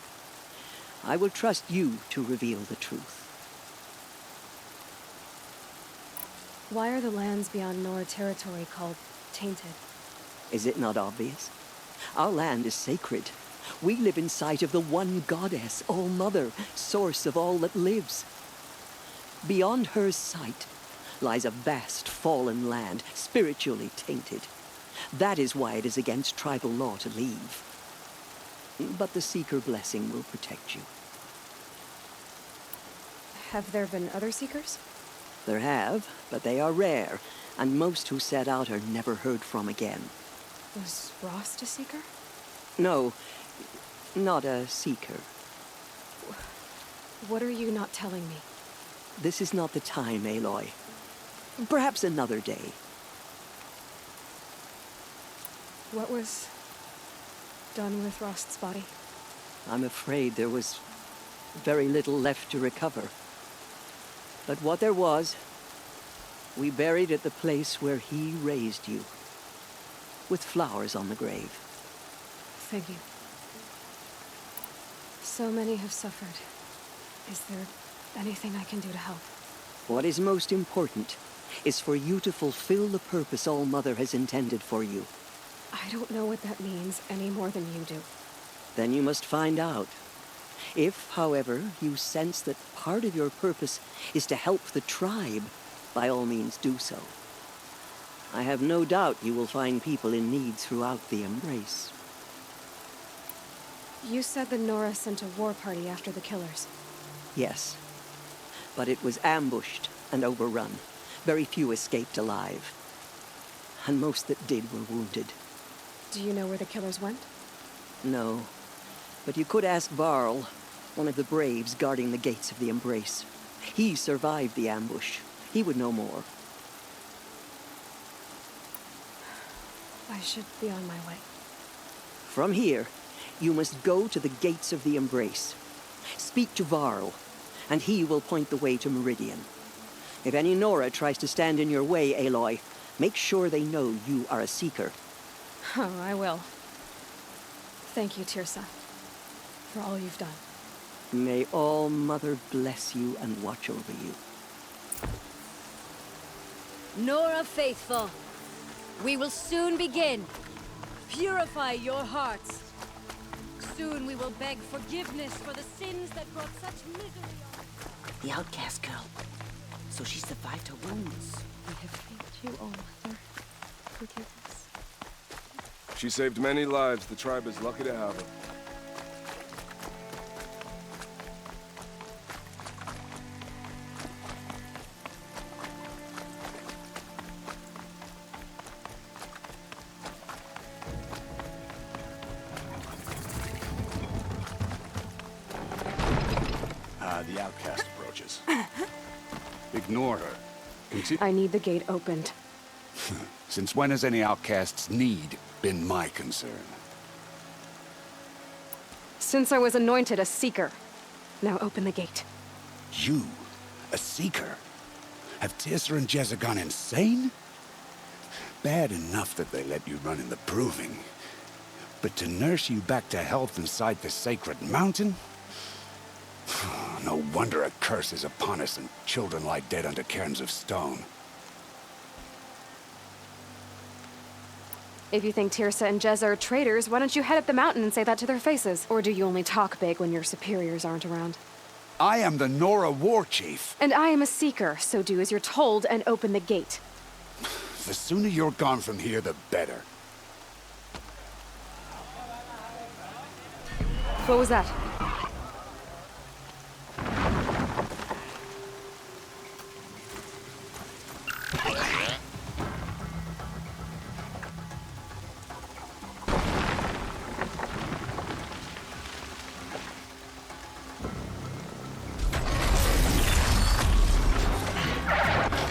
I will trust you to reveal the truth. Why are the lands beyond Nora territory called tainted? Is it not obvious? Our land is sacred. We live in sight of the One Goddess, All Mother, source of all that lives. Beyond her sight lies a vast fallen land, spiritually tainted. That is why it is against tribal law to leave. But the Seeker blessing will protect you. Have there been other Seekers? There have, but they are rare, and most who set out are never heard from again. Was Rost a Seeker? No, not a Seeker. What are you not telling me? This is not the time, Aloy. Perhaps another day. What was done with Rost's body? I'm afraid there was very little left to recover. But what there was We buried at the place where he raised you, with flowers on the grave. Thank you. So many have suffered. Is there anything I can do to help? What is most important is for you to fulfill the purpose All-Mother has intended for you. I don't know what that means any more than you do. Then you must find out. If, however, you sense that part of your purpose is to help the tribe, by all means do so. I have no doubt you will find people in need throughout the Embrace. You said the Nora sent a war party after the killers. Yes. But it was ambushed and overrun. Very few escaped alive. And most that did were wounded. Do you know where the killers went? No. But you could ask Varl, one of the braves guarding the gates of the Embrace. He survived the ambush. He would know more. I should be on my way. From here, you must go to the gates of the Embrace. Speak to Varl, and he will point the way to Meridian. If any Nora tries to stand in your way, Aloy, make sure they know you are a Seeker. Oh, I will. Thank you, Tirsa, for all you've done. May All-Mother bless you and watch over you. Nora Faithful, we will soon begin. Purify your hearts. Soon we will beg forgiveness for the sins that brought such misery on The outcast girl. So she survived her wounds. We have thanked you, All-Mother. Forgive us. She saved many lives. The tribe is lucky to have her. The outcast approaches. Ignore her. I need the gate opened. Since when has any outcast's need been my concern? Since I was anointed a Seeker. Now open the gate. You? A Seeker? Have Tirsa and Jezza gone insane? Bad enough that they let you run in the Proving. But to nurse you back to health inside the Sacred Mountain? No wonder a curse is upon us and children lie dead under cairns of stone. If you think Tirsa and Jezza are traitors, why don't you head up the mountain and say that to their faces? Or do you only talk big when your superiors aren't around? I am the Nora War Chief. And I am a Seeker, so do as you're told and open the gate. The sooner you're gone from here, the better. What was that?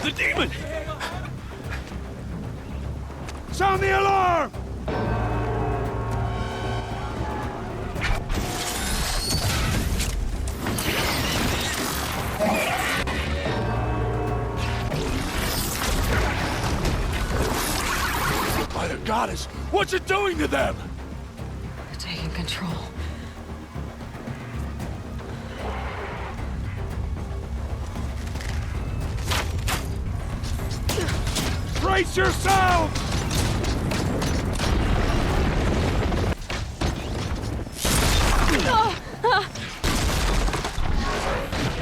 The demon! Sound the alarm! By the goddess, what's it doing to them? Taking control. Brace yourselves!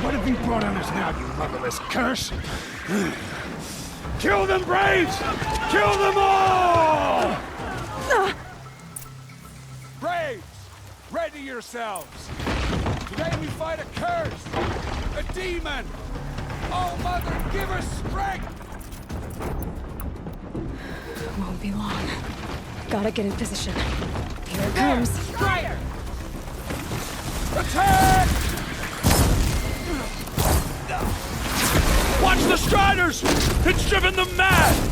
What have you brought on us now, you motherless curse? Kill them, Braves! Kill them all! Braves, ready yourselves! Today we fight a curse, a demon! Oh, Mother, give us strength! Won't be long. Gotta get in position. Here it comes. Fire! Attack! Watch the Striders! It's driven them mad!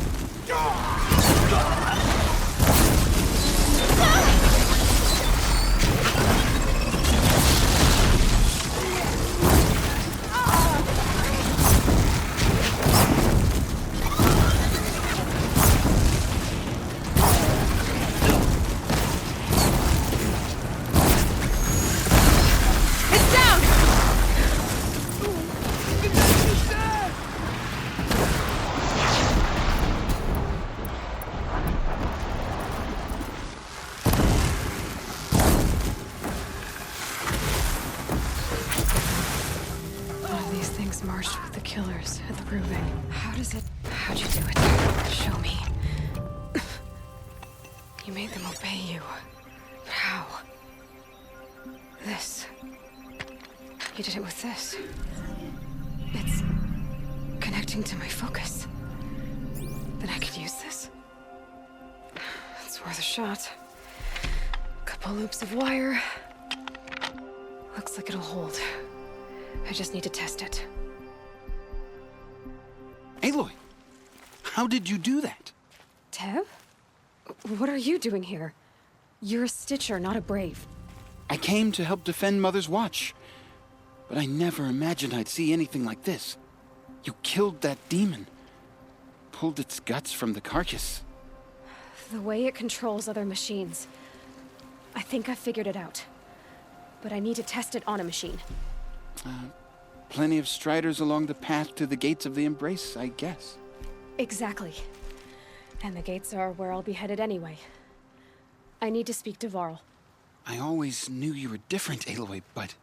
At the proving. How'd you do it? Show me. You made them obey you. But how? This. You did it with this. It's connecting to my focus. Then I could use this. It's worth a shot. Couple loops of wire. Looks like it'll hold. I just need to test it. Aloy, how did you do that? Teb? What are you doing here? You're a Stitcher, not a Brave. I came to help defend Mother's Watch. But I never imagined I'd see anything like this. You killed that demon. Pulled its guts from the carcass. The way it controls other machines. I think I figured it out. But I need to test it on a machine. Plenty of striders along the path to the gates of the Embrace, I guess. Exactly. And the gates are where I'll be headed anyway. I need to speak to Varl. I always knew you were different, Aloy, but...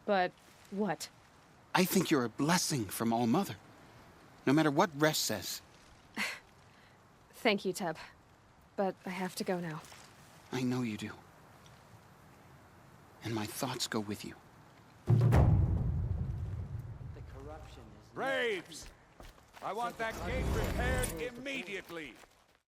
But what? I think you're a blessing from All Mother. No matter what Resh says. Thank you, Teb. But I have to go now. I know you do. And my thoughts go with you. Braves! I want that gate repaired immediately!